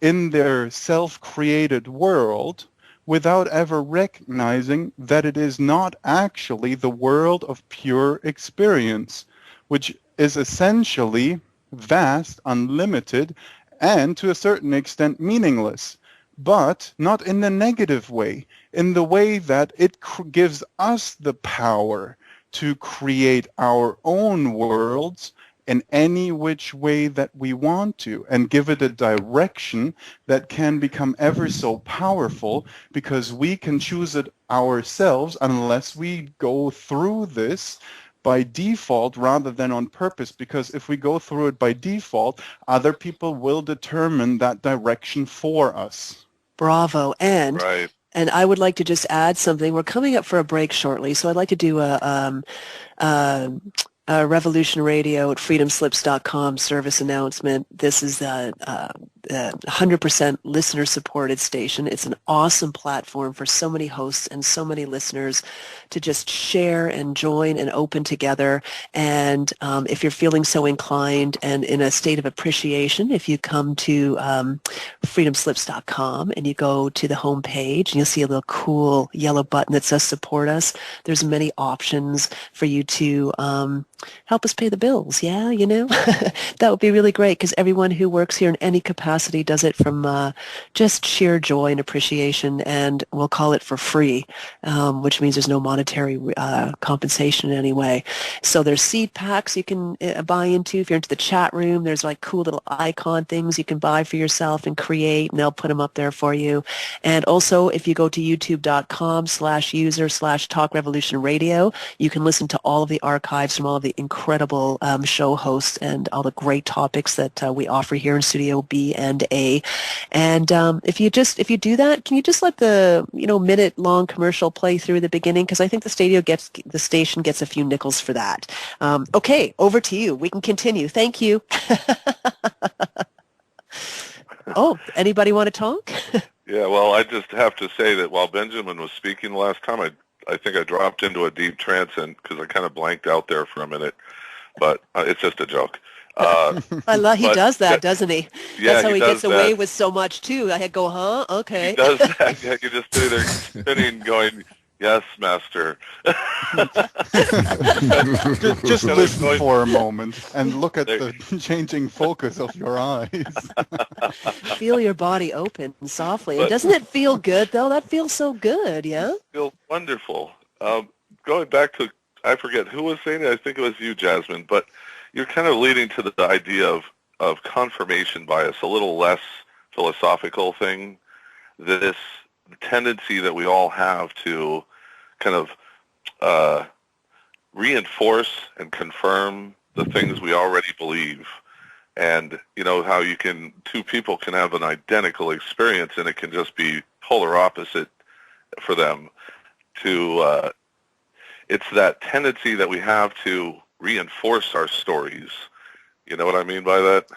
in their self-created world without ever recognizing that it is not actually the world of pure experience, which is essentially vast, unlimited, and to a certain extent meaningless, but not in the negative way, in the way that it gives us the power to create our own worlds in any which way that we want to, and give it a direction that can become ever so powerful, because we can choose it ourselves unless we go through this by default rather than on purpose. Because if we go through it by default, other people will determine that direction for us. Bravo. Right. And I would like to just add something. We're coming up for a break shortly, so I'd like to do a Revolution Radio at freedomslips.com service announcement. This is a 100% listener-supported station. It's an awesome platform for so many hosts and so many listeners to just share and join and open together. And if you're feeling so inclined and in a state of appreciation, if you come to freedomslips.com and you go to the home page, and you'll see a little cool yellow button that says support us. There's many options for you to help us pay the bills. Yeah, you know, that would be really great, because everyone who works here in any capacity does it from just sheer joy and appreciation, and we'll call it for free, which means there's no monetary compensation in any way. So there's seed packs you can buy into. If you're into the chat room, there's like cool little icon things you can buy for yourself and create, and they'll put them up there for you. And also, if you go to youtube.com/user/Talk Revolution Radio, you can listen to all of the archives from all of the incredible show hosts and all the great topics that we offer here in Studio B and A. And if you do that, can you just let the minute-long commercial play through the beginning? Because I think the station gets a few nickels for that. Okay, over to you. We can continue. Thank you. Oh, anybody want to talk? Yeah, well, I just have to say that while Benjamin was speaking last time, I think I dropped into a deep trance because I kind of blanked out there for a minute, but it's just a joke. I love he does that, doesn't he? Yeah, that's how he gets away that. with so much too. I go, huh? Okay. He does that. Yeah, you're just sitting there spinning, going, "Yes, master." Just listen for a moment and look at the changing focus of your eyes. Feel your body open softly. And doesn't it feel good, though? That feels so good, yeah? It feels wonderful. Going back to, I forget who was saying it. I think it was you, Jasmine. But you're kind of leading to the idea of confirmation bias, a little less philosophical thing. This tendency that we all have to kind of reinforce and confirm the things we already believe. And you know how two people can have an identical experience and it can just be polar opposite for them. It's that tendency that we have to reinforce our stories. You know what I mean by that?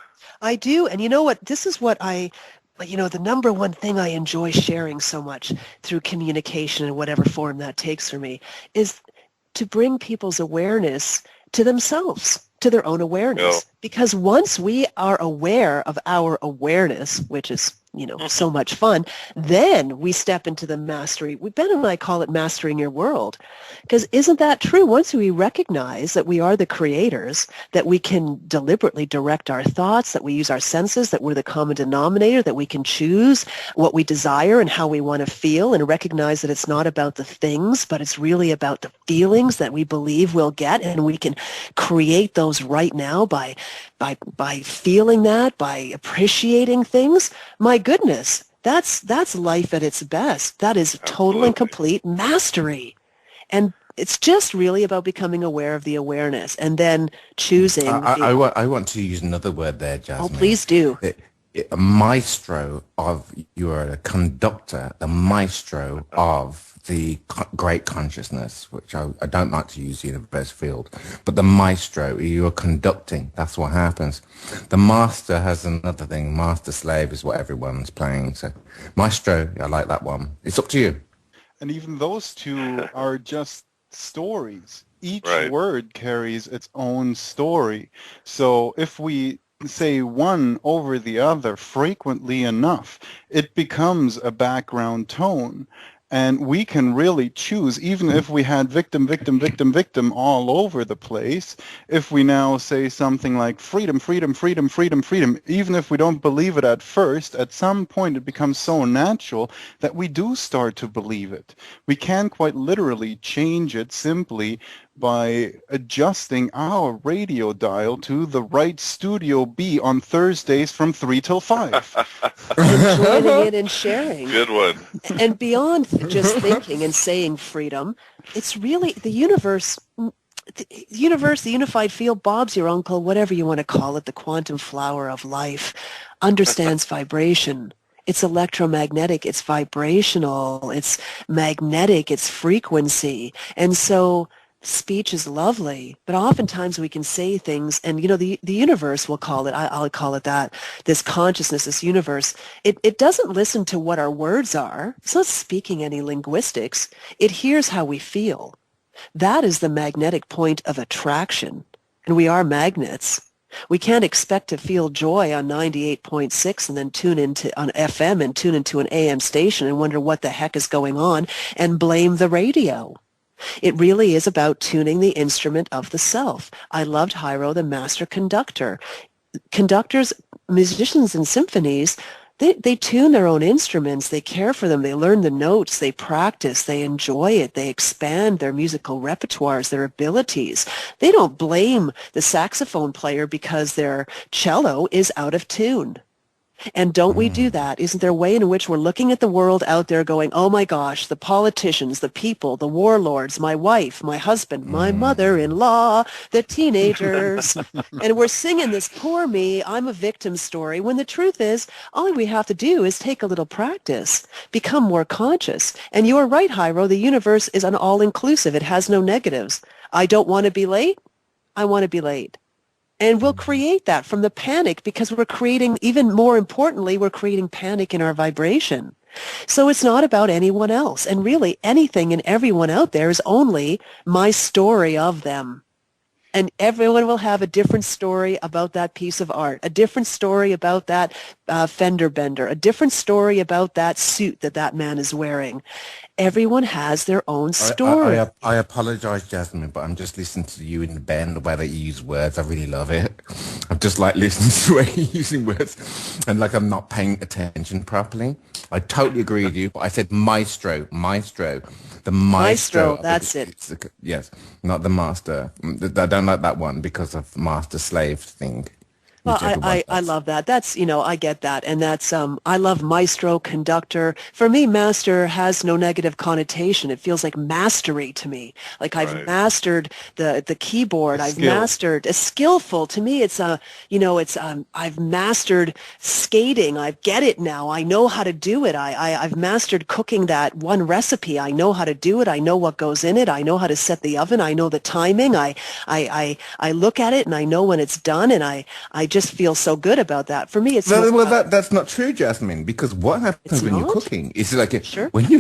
I do. And you know what? This is what the number one thing I enjoy sharing so much through communication in whatever form that takes for me is to bring people's awareness to themselves, to their own awareness. Yeah. Because once we are aware of our awareness, which is, so much fun, then we step into the mastery. Ben and I call it mastering your world. Because isn't that true? Once we recognize that we are the creators, that we can deliberately direct our thoughts, that we use our senses, that we're the common denominator, that we can choose what we desire and how we want to feel, and recognize that it's not about the things, but it's really about the feelings that we believe we'll get, and we can create those right now by feeling that, by appreciating things. My goodness, that's life at its best. That is total and complete mastery. And it's just really about becoming aware of the awareness and then choosing. I want to use another word there, Jasmine. Oh, please do. A maestro of, you are a conductor, the maestro of the great consciousness, which I don't like to use the universe field, but the maestro, you're conducting, that's what happens. The master has another thing, master slave is what everyone's playing, so maestro, I like that one. It's up to you. And even those two are just stories. Each Right. word carries its own story. So if we say one over the other frequently enough, it becomes a background tone. And we can really choose, even if we had victim, victim, victim, victim all over the place, if we now say something like freedom, freedom, freedom, freedom, freedom, even if we don't believe it at first, at some point it becomes so natural that we do start to believe it. We can quite literally change it simply by adjusting our radio dial to the right Studio B on Thursdays from 3 till 5. And joining in and sharing. Good one. And beyond just thinking and saying freedom, it's really the universe, the unified field, Bob's your uncle, whatever you want to call it, the quantum flower of life, understands vibration. It's electromagnetic, it's vibrational, it's magnetic, it's frequency. And so speech is lovely, but oftentimes we can say things, and the universe will call it, I'll call it that, this consciousness, this universe, it doesn't listen to what our words are. It's not speaking any linguistics. It hears how we feel. That is the magnetic point of attraction, and we are magnets. We can't expect to feel joy on 98.6 and then tune into on FM and tune into an AM station and wonder what the heck is going on and blame the radio. It really is about tuning the instrument of the self. I loved Jairo, the master conductor. Conductors, musicians in symphonies, they tune their own instruments, they care for them, they learn the notes, they practice, they enjoy it, they expand their musical repertoires, their abilities. They don't blame the saxophone player because their cello is out of tune. And don't we do that? Isn't there a way in which we're looking at the world out there going, oh my gosh, the politicians, the people, the warlords, my wife, my husband, my mother-in-law, the teenagers, and we're singing this poor me, I'm a victim story, when the truth is, all we have to do is take a little practice, become more conscious. And you're right, Jairo, the universe is an all-inclusive. It has no negatives. I don't want to be late. I want to be late. And we'll create that from the panic because we're creating, even more importantly, we're creating panic in our vibration. So it's not about anyone else. And really, anything and everyone out there is only my story of them. And everyone will have a different story about that piece of art, a different story about that fender bender, a different story about that suit that man is wearing. Everyone has their own story. I apologize, Jasmine, but I'm just listening to you and Ben, the way that you use words. I really love it. I'm just like listening to the way you're using words and like I'm not paying attention properly. I totally agree with you, but I said maestro. The maestro. That's it. Yes, not the master. I don't like that one because of the master-slave thing. Well, whichever one I that's. love that. That's, I get that. And that's, I love maestro, conductor. For me, master has no negative connotation. It feels like mastery to me. Like I've Right. mastered the A keyboard. I've skill. mastered, skillful. To me, it's, I've mastered skating. I get it now. I know how to do it. I've mastered cooking that one recipe. I know how to do it. I know what goes in it. I know how to set the oven. I know the timing. I look at it and I know when it's done, and I just feel so good about that. For me, it's more Well, about, that's not true, Jasmine, because what it's happens when you're not? cooking is like Sure. when you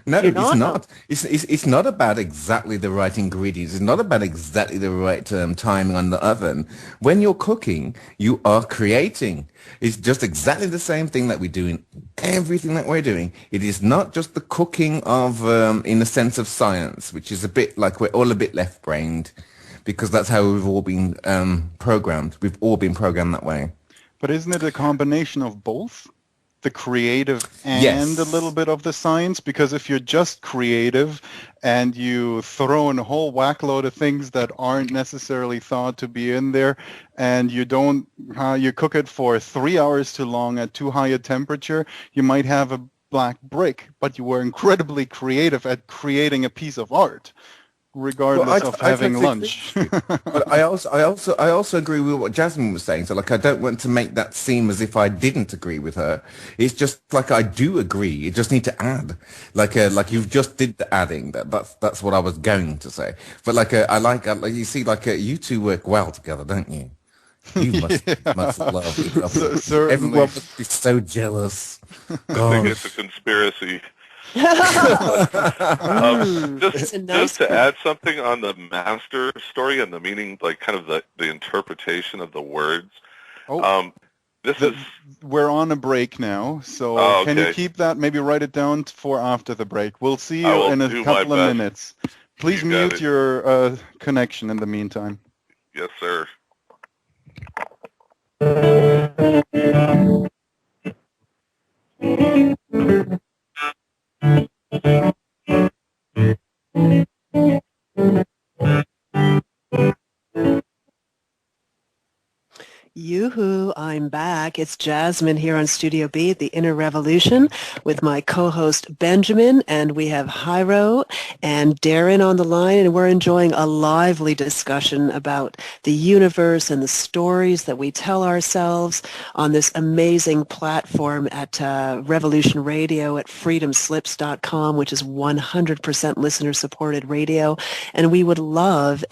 no, You're it's not? Oh, not. It's not about exactly the right ingredients. It's not about exactly the right timing on the oven. When you're cooking, you are creating. It's just exactly the same thing that we do in everything that we're doing. It is not just the cooking of, in the sense of science, which is a bit like we're all a bit left-brained, because that's how we've all been programmed. We've all been programmed that way. But isn't it a combination of both? The creative and a little Yes. bit of the science? Because if you're just creative and you throw in a whole whack load of things that aren't necessarily thought to be in there, and you don't, you cook it for 3 hours too long at too high a temperature, you might have a black brick, but you were incredibly creative at creating a piece of art, Well, regardless of I having totally agree lunch. with you. But I also agree with what Jasmine was saying. So, like, I don't want to make that seem as if I didn't agree with her. It's just like I do agree. You just need to add, like you've just did the adding. That's what I was going to say. But like you see, you two work well together, don't you? You must Yeah, love your couple. certainly. Everyone must be so jealous. I think it's a Gosh. conspiracy. it's a Just nice to one. add something on the master story and the meaning, like kind of the interpretation of the words. Oh, Um, this is, we're on a break now, so oh, can you okay. keep that? Maybe write it down for after the break. We'll see I you will in a do my couple of best. minutes. Please You got mute it. your connection in the meantime. Yes, sir. Yoo-hoo, I'm back. It's Jasmine here on Studio B at the Inner Revolution with my co-host Benjamin, and we have Hyro and Darren on the line, and we're enjoying a lively discussion about the universe and the stories that we tell ourselves on this amazing platform at Revolution Radio at freedomslips.com, which is 100% listener-supported radio. And we would love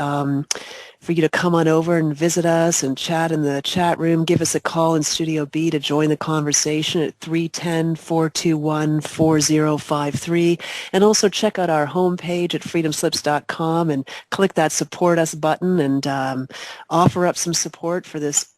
for you to come on over and visit us and chat in the chat room. Give us a call in Studio B to join the conversation at 310-421-4053. And also check out our homepage at freedomslips.com and click that support us button and offer up some support for this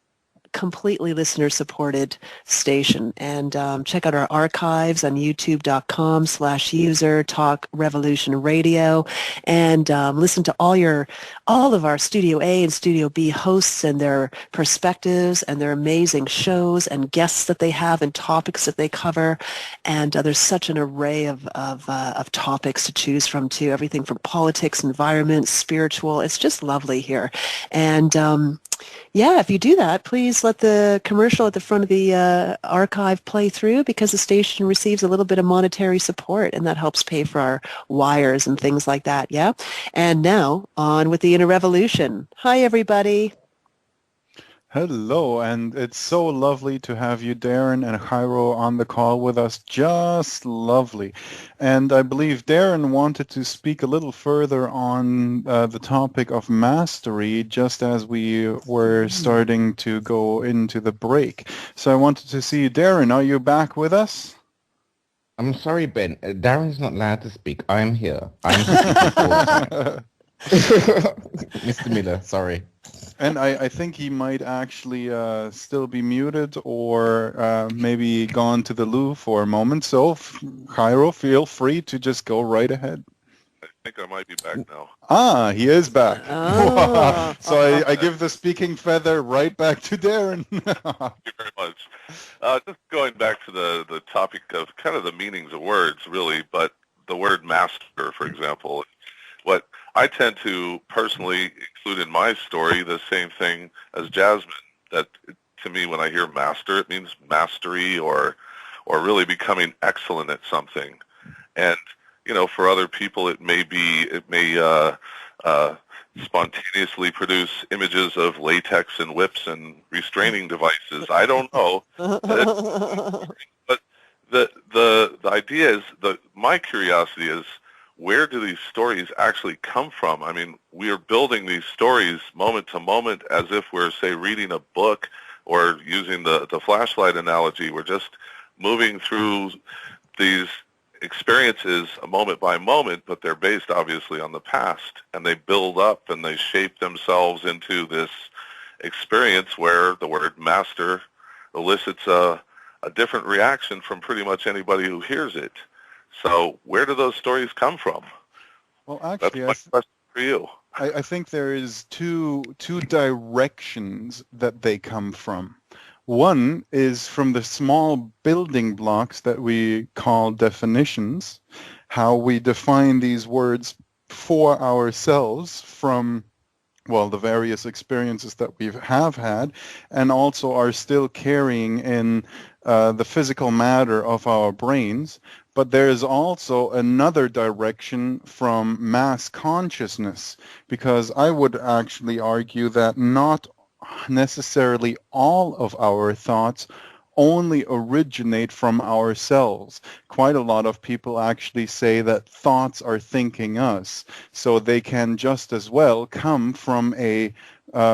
completely listener-supported station. And check out our archives on youtube.com/user Talk Revolution Radio, and listen to all of our Studio A and Studio B hosts and their perspectives and their amazing shows and guests that they have and topics that they cover. And there's such an array of topics to choose from too. Everything from politics, environment, spiritual. It's just lovely here. And yeah, if you do that, please let the commercial at the front of the archive play through, because the station receives a little bit of monetary support, and that helps pay for our wires and things like that, yeah? And now, on with the Inner Revolution. Hi, everybody. Hello, and it's so lovely to have you, Darren and Jairo, on the call with us. Just lovely. And I believe Darren wanted to speak a little further on the topic of mastery, just as we were starting to go into the break. So I wanted to see, Darren, are you back with us? I'm sorry, Ben. Darren's not allowed to speak. I'm here. I'm speaking all the time. Mr. Miller, sorry. And I think he might actually still be muted or maybe gone to the loo for a moment. So, Jairo, feel free to just go right ahead. I think I might be back now. Ah, he is back. Oh. So I give the speaking feather right back to Darren. Thank you very much. Just going back to the topic of kind of the meanings of words, really, but the word master, for example, what I tend to personally include in my story the same thing as Jasmine. That to me, when I hear master, it means mastery or really becoming excellent at something. And for other people, it may spontaneously produce images of latex and whips and restraining devices. I don't know. But the idea is my curiosity is, where do these stories actually come from? I mean, we are building these stories moment to moment as if we're, say, reading a book, or using the flashlight analogy. We're just moving through these experiences moment by moment, but they're based obviously on the past, and they build up and they shape themselves into this experience where the word master elicits a different reaction from pretty much anybody who hears it. So where do those stories come from? Well, actually, that's my question for you. I think there is two directions that they come from. One is from the small building blocks that we call definitions, how we define these words for ourselves from, well, the various experiences that we have had, and also are still carrying in the physical matter of our brains. But there is also another direction from mass consciousness, because I would actually argue that not necessarily all of our thoughts only originate from ourselves. Quite a lot of people actually say that thoughts are thinking us, so they can just as well come from a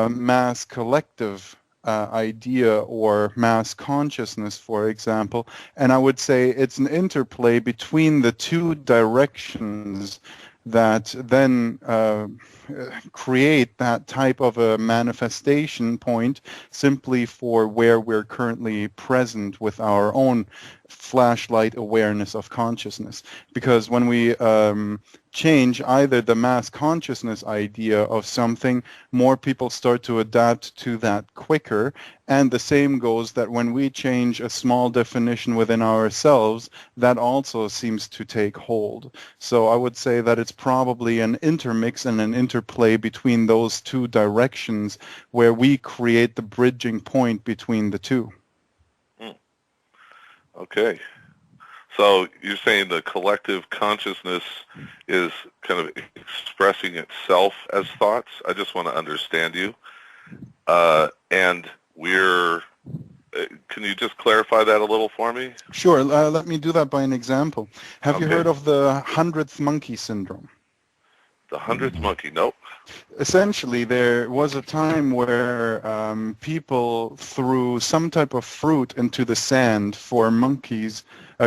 mass collective idea or mass consciousness, for example. And I would say it's an interplay between the two directions that then create that type of a manifestation point simply for where we're currently present with our own flashlight awareness of consciousness. Because when we change either the mass consciousness idea of something, more people start to adapt to that quicker. And the same goes that when we change a small definition within ourselves, that also seems to take hold. So I would say that it's probably an intermix and an interplay between those two directions where we create the bridging point between the two. Okay. So you're saying the collective consciousness is kind of expressing itself as thoughts? I just want to understand you. And can you just clarify that a little for me? Sure. Let me do that by an example. Have you heard of the 100th monkey syndrome? The 100th monkey? Nope. Essentially, there was a time where people threw some type of fruit into the sand for monkeys,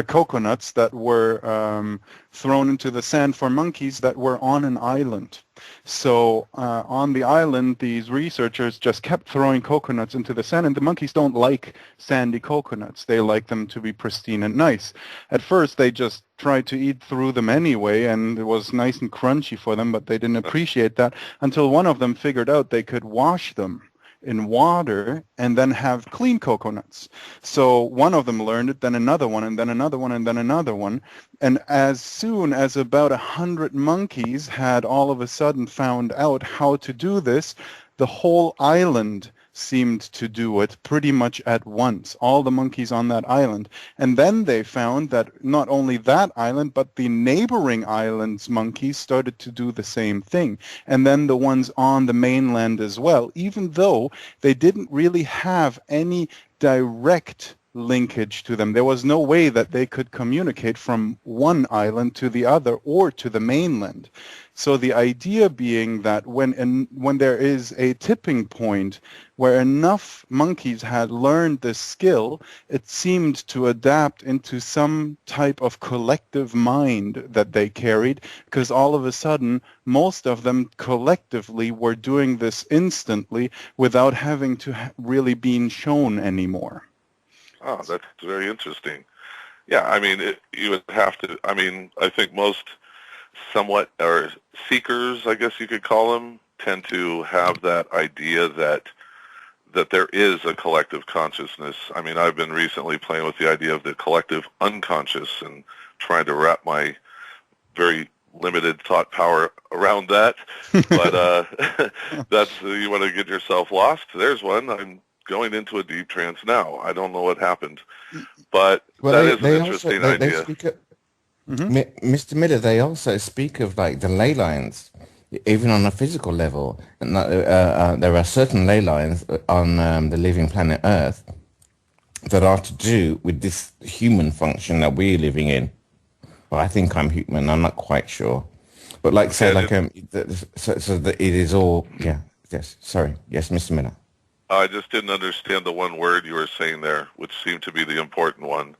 coconuts that were thrown into the sand for monkeys that were on an island. So on the island, these researchers just kept throwing coconuts into the sand, and the monkeys don't like sandy coconuts. They like them to be pristine and nice. At first, they just tried to eat through them anyway, and it was nice and crunchy for them, but they didn't appreciate that until one of them figured out they could wash them in water and then have clean coconuts. So one of them learned it, then another one, and then another one, and then another one. And as soon as about 100 monkeys had all of a sudden found out how to do this, the whole island seemed to do it pretty much at once, all the monkeys on that island. And then they found that not only that island, but the neighboring islands' monkeys started to do the same thing. And then the ones on the mainland as well, even though they didn't really have any direct linkage to them. There was no way that they could communicate from one island to the other or to the mainland. So the idea being that when there is a tipping point where enough monkeys had learned this skill, it seemed to adapt into some type of collective mind that they carried, because all of a sudden, most of them collectively were doing this instantly without having to really being shown anymore. Oh, that's very interesting. Yeah, I mean, you would have to, I mean, I think most somewhat, or seekers, I guess you could call them, tend to have that idea that there is a collective consciousness. I mean, I've been recently playing with the idea of the collective unconscious and trying to wrap my very limited thought power around that. But that's, you want to get yourself lost? There's one. I'm going into a deep trance now. I don't know what happened, but Well, that is an they interesting also they idea. speak of, Mr. Miller. They also speak of like the ley lines, even on a physical level. And there are certain ley lines on the living planet Earth that are to do with this human function that we're living in. Well, I think I'm human. I'm not quite sure, but like say, And like so that it is all. Yeah. Yes. Sorry. Yes, Mr. Miller. I just didn't understand the one word you were saying there, which seemed to be the important one.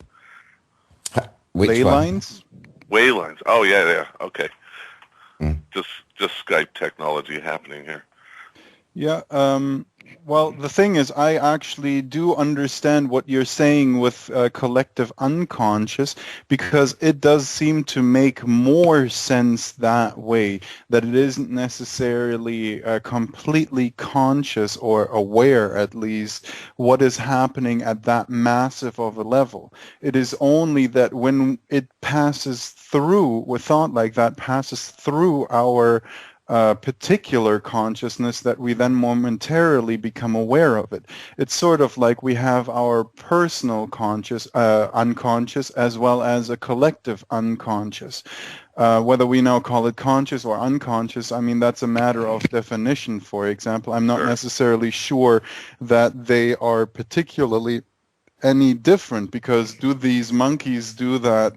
Ley Which one? lines? Way lines. Oh, yeah. Okay. Mm. Just Skype technology happening here. Yeah. Well, the thing is, I actually do understand what you're saying with collective unconscious, because it does seem to make more sense that way, that it isn't necessarily completely conscious or aware, at least, what is happening at that massive of a level. It is only that when it passes through, with thought like that, passes through our particular consciousness, that we then momentarily become aware of it. It's sort of like we have our personal unconscious, as well as a collective unconscious. Whether we now call it conscious or unconscious, I mean, that's a matter of definition. For example, I'm not Sure. necessarily sure that they are particularly any different, because do these monkeys do that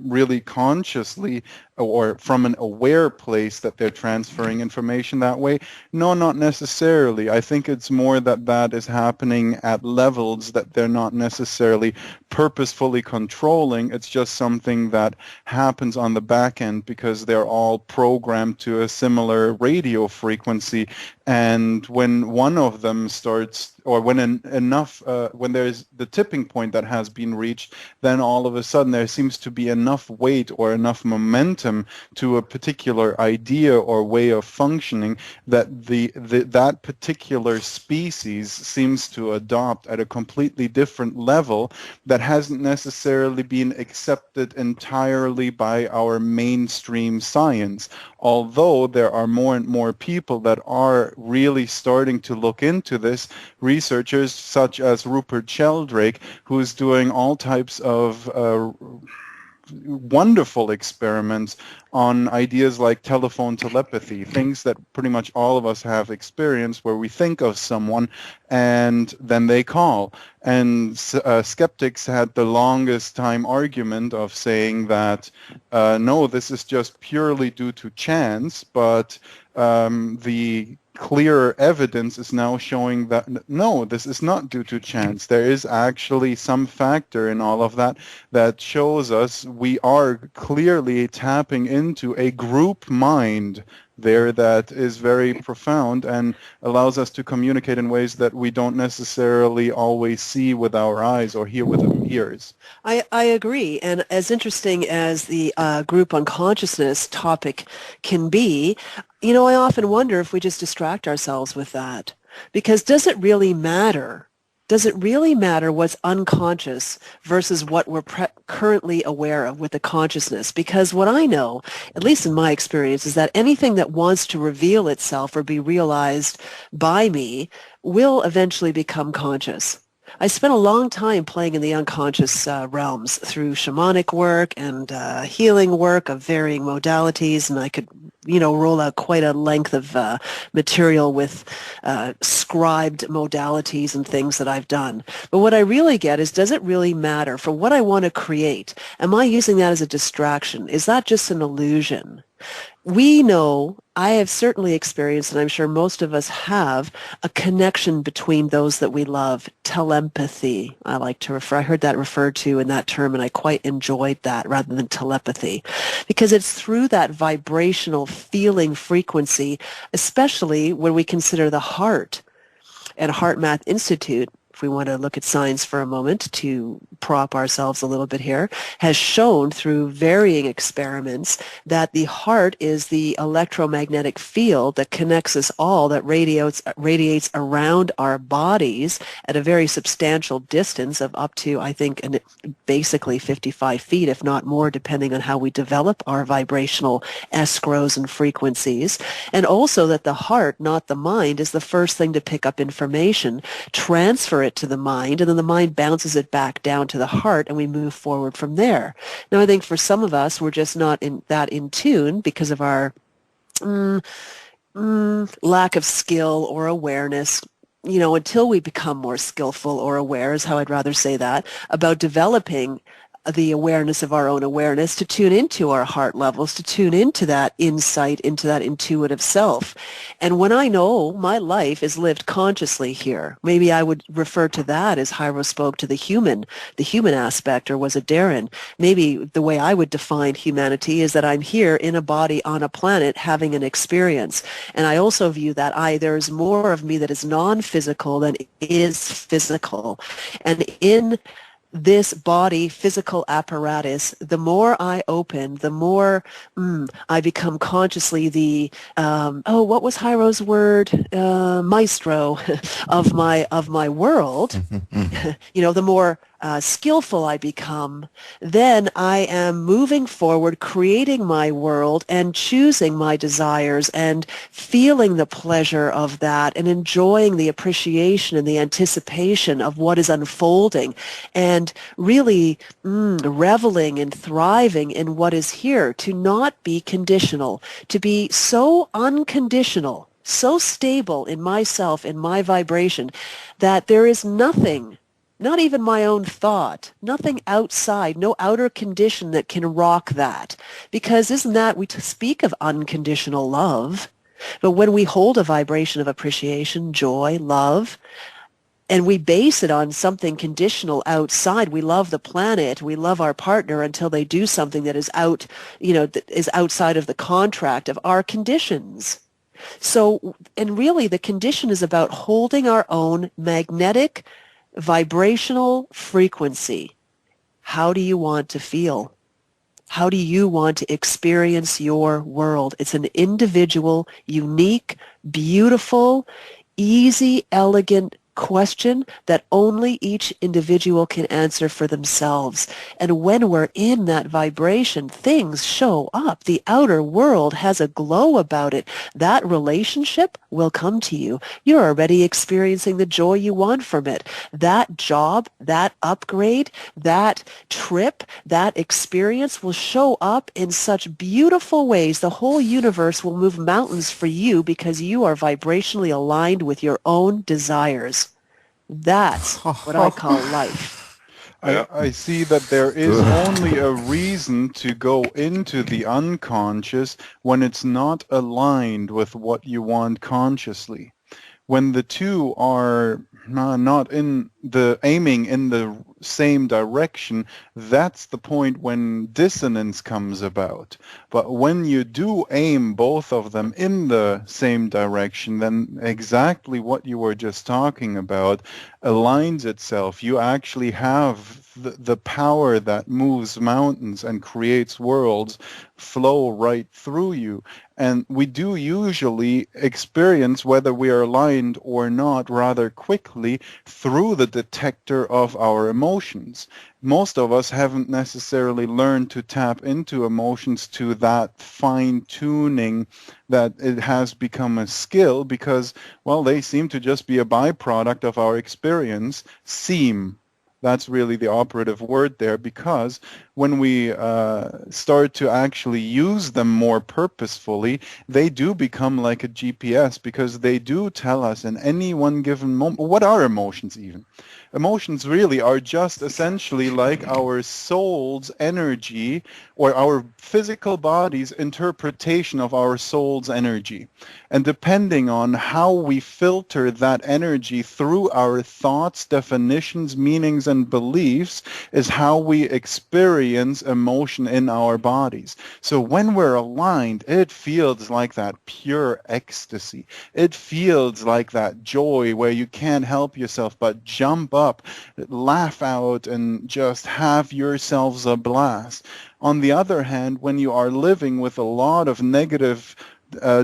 really consciously, or from an aware place that they're transferring information that way? No, not necessarily. I think it's more that that is happening at levels that they're not necessarily purposefully controlling. It's just something that happens on the back end because they're all programmed to a similar radio frequency. And when one of them starts, or when when there's the tipping point that has been reached, then all of a sudden there seems to be enough weight or enough momentum to a particular idea or way of functioning that that particular species seems to adopt at a completely different level that hasn't necessarily been accepted entirely by our mainstream science. Although there are more and more people that are really starting to look into this, researchers such as Rupert Sheldrake, who is doing all types of wonderful experiments on ideas like telephone telepathy, things that pretty much all of us have experienced, where we think of someone and then they call. And skeptics had the longest time argument of saying that, no, this is just purely due to chance, but the clearer evidence is now showing that no, this is not due to chance. There is actually some factor in all of that that shows us we are clearly tapping into a group mind there that is very profound and allows us to communicate in ways that we don't necessarily always see with our eyes or hear with our ears. I agree. And as interesting as the group unconsciousness topic can be, I often wonder if we just distract ourselves with that. Because does it really matter? Does it really matter what's unconscious versus what we're currently aware of with the consciousness? Because what I know, at least in my experience, is that anything that wants to reveal itself or be realized by me will eventually become conscious. I spent a long time playing in the unconscious realms through shamanic work and healing work of varying modalities, and I could, roll out quite a length of material with scribed modalities and things that I've done. But what I really get is, does it really matter for what I want to create? Am I using that as a distraction? Is that just an illusion? We know, I have certainly experienced, and I'm sure most of us have, a connection between those that we love. Telepathy, I like to refer. I heard that referred to in that term, and I quite enjoyed that rather than telepathy, because it's through that vibrational feeling frequency, especially when we consider the heart and Heart Math Institute if we want to look at science for a moment to prop ourselves a little bit here, has shown through varying experiments that the heart is the electromagnetic field that connects us all, that radiates around our bodies at a very substantial distance of up to, I think, basically 55 feet, if not more, depending on how we develop our vibrational escrows and frequencies. And also that the heart, not the mind, is the first thing to pick up information, transfer it to the mind, and then the mind bounces it back down to the heart, and we move forward from there. Now, I think for some of us, we're just not in tune because of our lack of skill or awareness, until we become more skillful or aware, is how I'd rather say that, about developing the awareness of our own awareness, to tune into our heart levels, to tune into that insight, into that intuitive self. And when I know my life is lived consciously here, maybe I would refer to that as Hyro spoke to the human aspect, or was it Darren? Maybe the way I would define humanity is that I'm here in a body on a planet having an experience. And I also view that there's more of me that is non-physical than is physical. And in this body physical apparatus, the more I open, the more I become consciously the what was Hyro's word, maestro of my world. The more skillful I become, then I am moving forward, creating my world and choosing my desires and feeling the pleasure of that and enjoying the appreciation and the anticipation of what is unfolding, and really reveling and thriving in what is here, to not be conditional, to be so unconditional, so stable in myself, in my vibration, that there is nothing, not even my own thought, nothing outside, no outer condition that can rock that. Because isn't that, we speak of unconditional love, but when we hold a vibration of appreciation, joy, love, and we base it on something conditional outside, we love the planet, we love our partner until they do something that is that is outside of the contract of our conditions. So, and really the condition is about holding our own magnetic vibrational frequency. How do you want to feel? How do you want to experience your world? It's an individual, unique, beautiful, easy, elegant question that only each individual can answer for themselves. And when we're in that vibration, things show up. The outer world has a glow about it. That relationship will come to you. You're already experiencing the joy you want from it. That job, that upgrade, that trip, that experience will show up in such beautiful ways. The whole universe will move mountains for you because you are vibrationally aligned with your own desires. That's what I call life. I see that there is only a reason to go into the unconscious when it's not aligned with what you want consciously. When the two are not aiming in the same direction, that's the point when dissonance comes about. But when you do aim both of them in the same direction, then exactly what you were just talking about aligns itself. You actually have the power that moves mountains and creates worlds flow right through you. And we do usually experience whether we are aligned or not rather quickly through the detector of our emotions. Most of us haven't necessarily learned to tap into emotions to that fine-tuning that it has become a skill because, well, they seem to just be a byproduct of our experience. That's really the operative word there, because when we start to actually use them more purposefully, they do become like a GPS, because they do tell us in any one given moment. What are emotions even? Emotions really are just essentially like our soul's energy or our physical body's interpretation of our soul's energy. And depending on how we filter that energy through our thoughts, definitions, meanings, and beliefs is how we experience experience emotion in our bodies. So when we're aligned, it feels like that pure ecstasy. It feels like that joy where you can't help yourself but jump up, laugh out, and just have yourselves a blast. On the other hand, when you are living with a lot of negative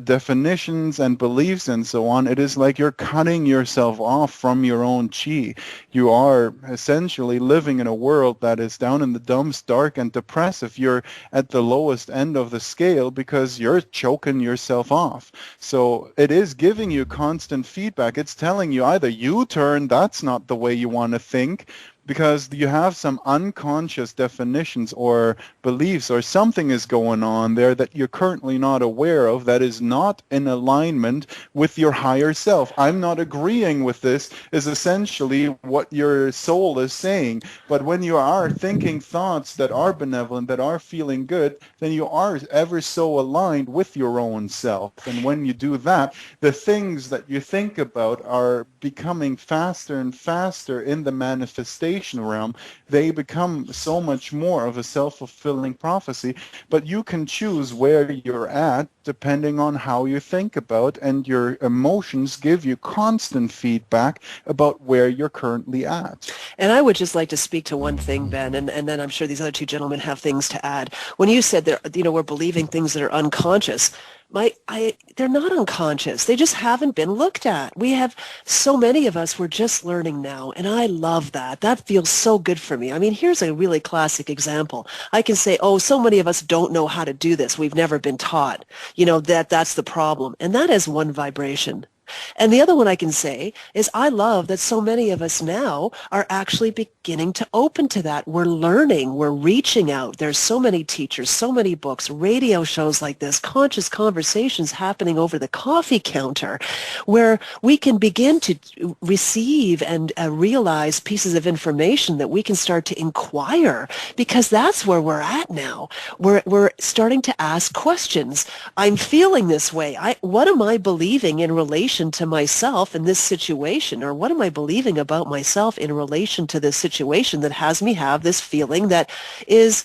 definitions and beliefs and so on, it is like you're cutting yourself off from your own chi. You are essentially living in a world that is down in the dumps, dark and depressive. You're at the lowest end of the scale because you're choking yourself off. So it is giving you constant feedback. It's telling you either U-turn, that's not the way you want to think, because you have some unconscious definitions or beliefs or something is going on there that you're currently not aware of that is not in alignment with your higher self. I'm not agreeing with this is essentially what your soul is saying. But when you are thinking thoughts that are benevolent, that are feeling good, then you are ever so aligned with your own self. And when you do that, the things that you think about are becoming faster and faster in the manifestation realm. They become so much more of a self-fulfilling prophecy, but you can choose where you're at depending on how you think about, and your emotions give you constant feedback about where you're currently at. And I would just like to speak to one thing, Ben, and then I'm sure these other two gentlemen have things to add. When you said that, we're believing things that are unconscious, they're not unconscious. They just haven't been looked at. We have so many of us, we're just learning now, and I love that. That feels so good for me. I mean, here's a really classic example. I can say, oh, so many of us don't know how to do this. We've never been taught. That's the problem. And that is one vibration. And the other one I can say is I love that so many of us now are actually beginning to open to that. We're learning. We're reaching out. There's so many teachers, so many books, radio shows like this, conscious conversations happening over the coffee counter where we can begin to receive and realize pieces of information that we can start to inquire, because that's where we're at now. We're starting to ask questions. I'm feeling this way. What am I believing in relation to myself in this situation, or what am I believing about myself in relation to this situation that has me have this feeling that is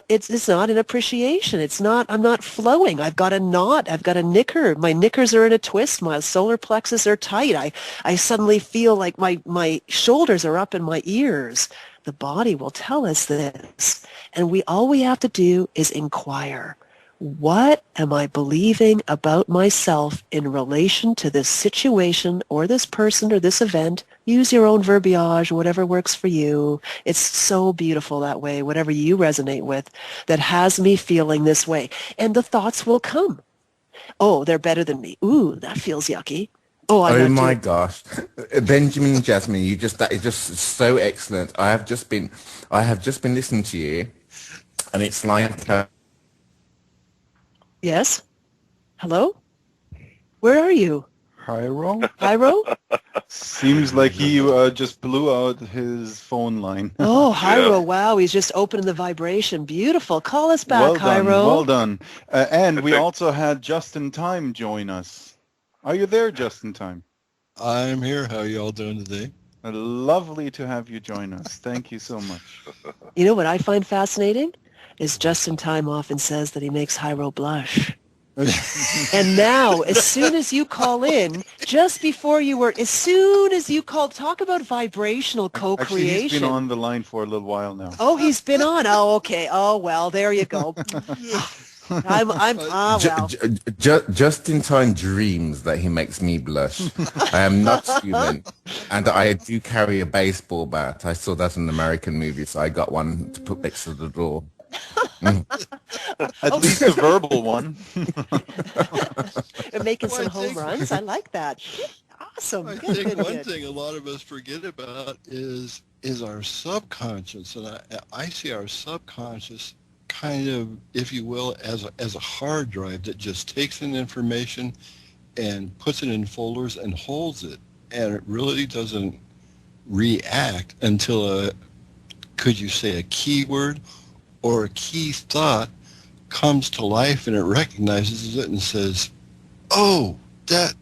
it's not an appreciation. I'm not flowing. I've got a knot. I've got a knicker. My knickers are in a twist. My solar plexus are tight. I suddenly feel like my shoulders are up in my ears. The body will tell us this, and all we have to do is inquire. What am I believing about myself in relation to this situation or this person or this event? Use your own verbiage, whatever works for you. It's so beautiful that way, whatever you resonate with, that has me feeling this way. And the thoughts will come. Oh, they're better than me. Ooh, that feels yucky. Oh, oh my gosh, Benjamin and Jasmine, that is just so excellent. I have just been listening to you, and it's like. Yes? Hello? Where are you? Hyro? Hyro? Seems like he just blew out his phone line. Oh, Hyro, wow, he's just opening the vibration. Beautiful. Call us back, Hyro. Well done. And we also had Just in Time join us. Are you there, Just in Time? I'm here. How are you all doing today? Lovely to have you join us. Thank you so much. You know what I find fascinating? Is Just in Time often says that he makes Hyro blush. And now, as soon as you call in, as soon as you call, talk about vibrational co-creation. Actually, he's been on the line for a little while now. Oh, he's been on. Oh, okay. Oh, well, there you go. Just in Time dreams that he makes me blush. I am not human, and I do carry a baseball bat. I saw that in an American movie, so I got one to put next to the door. At least a verbal one. You're making some home runs. I like that. Awesome. I think one thing a lot of us forget about is our subconscious, and I see our subconscious kind of, if you will, as a hard drive that just takes in information and puts it in folders and holds it, and it really doesn't react until could you say a keyword or a key thought comes to life, and it recognizes it and says, oh, that,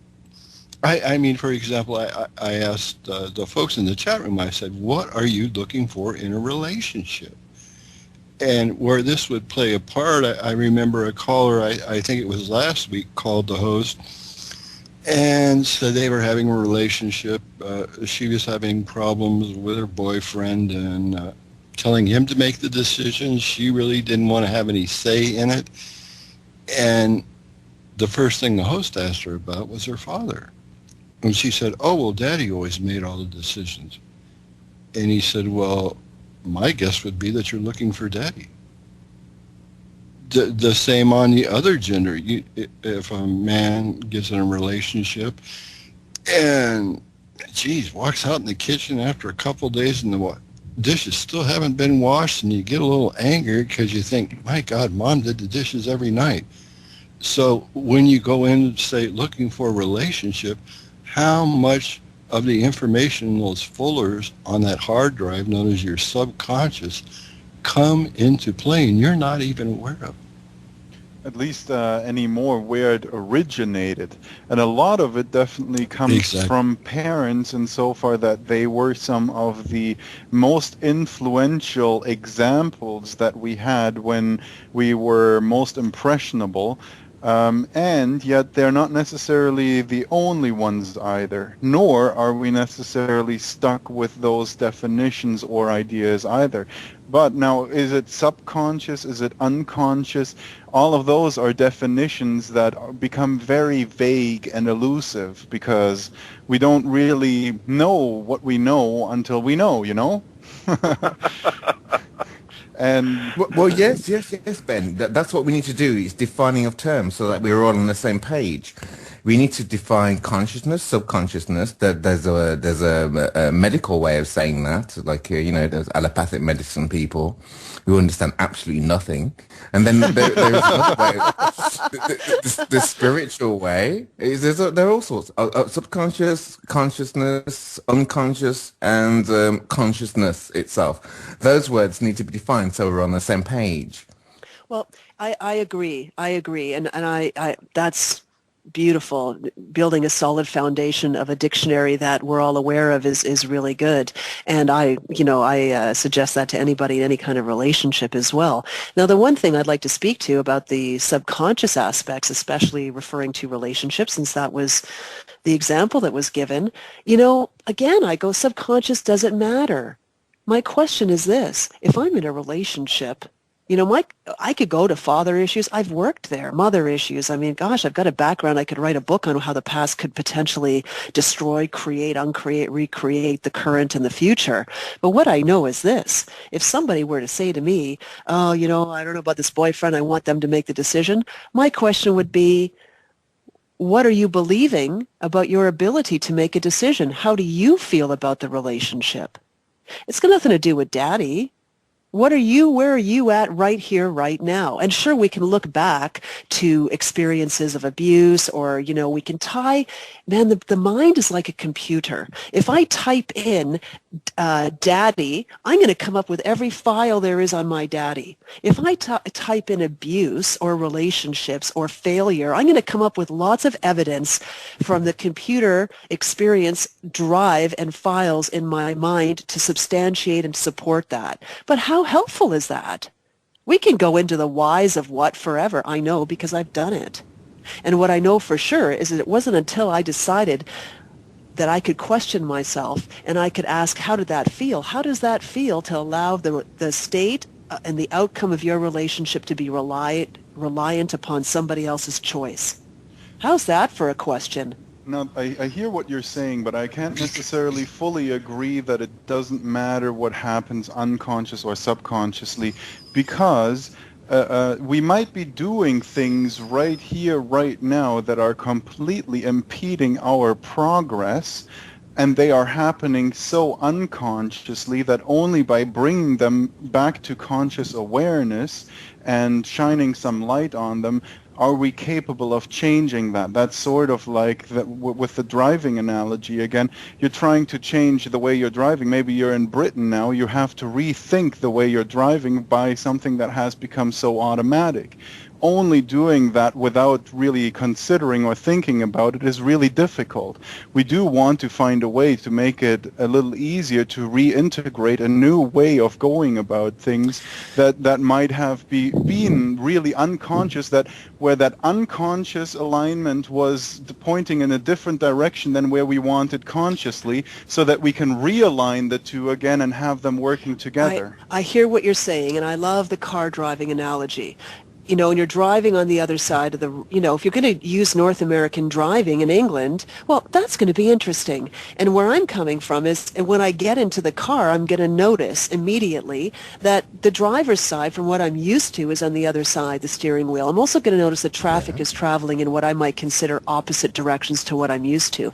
I mean, for example, I asked the folks in the chat room, I said, what are you looking for in a relationship? And where this would play a part, I remember a caller, I think it was last week, called the host and said they were having a relationship. She was having problems with her boyfriend and telling him to make the decision. She really didn't want to have any say in it. And the first thing the host asked her about was her father. And she said, oh, well, Daddy always made all the decisions. And he said, well, my guess would be that you're looking for Daddy. The same on the other gender. If a man gets in a relationship and, geez, walks out in the kitchen after a couple of days and the dishes still haven't been washed, and you get a little angry because you think, my God, Mom did the dishes every night. So when you go in and say looking for a relationship, how much of the information in those folders on that hard drive known as your subconscious come into play and you're not even aware of? At least anymore where it originated. And a lot of it definitely comes from parents, and so far that they were some of the most influential examples that we had when we were most impressionable. And yet they're not necessarily the only ones either, nor are we necessarily stuck with those definitions or ideas either. But now, is it subconscious? Is it unconscious? All of those are definitions that become very vague and elusive because we don't really know what we know until we know, you know? And well, yes, Ben. That's what we need to do. Is defining of terms so that we're all on the same page. We need to define consciousness, subconsciousness. There's a medical way of saying that, like there's allopathic medicine people who understand absolutely nothing, and then there's another way, the spiritual way. There are all sorts: subconscious, consciousness, unconscious, and consciousness itself. Those words need to be defined so we're on the same page. Well, I agree. And I that's beautiful. Building a solid foundation of a dictionary that we're all aware of is really good. And I suggest that to anybody in any kind of relationship as well. Now, the one thing I'd like to speak to about the subconscious aspects, especially referring to relationships, since that was the example that was given, again, I go, subconscious doesn't matter. My question is this: if I'm in a relationship, I could go to father issues. I've worked there. Mother issues. I mean, gosh, I've got a background. I could write a book on how the past could potentially destroy, create, uncreate, recreate the current and the future. But what I know is this: if somebody were to say to me, oh, I don't know about this boyfriend, I want them to make the decision, my question would be, what are you believing about your ability to make a decision? How do you feel about the relationship? It's got nothing to do with Daddy. Where are you at right here, right now? And sure, we can look back to experiences of abuse, or, we can tie, man, the mind is like a computer. If I type in daddy, I'm going to come up with every file there is on my daddy. If I type in abuse or relationships or failure, I'm going to come up with lots of evidence from the computer experience drive and files in my mind to substantiate and support that. But how helpful is that? We can go into the whys of what forever. I know because I've done it. And what I know for sure is that it wasn't until I decided that I could question myself and I could ask, how did that feel? How does that feel to allow the state and the outcome of your relationship to be reliant upon somebody else's choice? How's that for a question? Now, I hear what you're saying, but I can't necessarily fully agree that it doesn't matter what happens unconscious or subconsciously, because we might be doing things right here, right now, that are completely impeding our progress, and they are happening so unconsciously that only by bringing them back to conscious awareness and shining some light on them are we capable of changing that. That's sort of like with the driving analogy again. You're trying to change the way you're driving. Maybe you're in Britain now. You have to rethink the way you're driving by something that has become so automatic. only doing that without really considering or thinking about it is really difficult. We do want to find a way to make it a little easier to reintegrate a new way of going about things that might have been really unconscious, that where that unconscious alignment was pointing in a different direction than where we wanted consciously, so that we can realign the two again and have them working together. I hear what you're saying, and I love the car driving analogy. You know, when you're driving on the other side of the, you know, if you're going to use North American driving in England, well, that's going to be interesting. And where I'm coming from is when I get into the car, I'm going to notice immediately that the driver's side, from what I'm used to, is on the other side, the steering wheel. I'm also going to notice that traffic is traveling in what I might consider opposite directions to what I'm used to.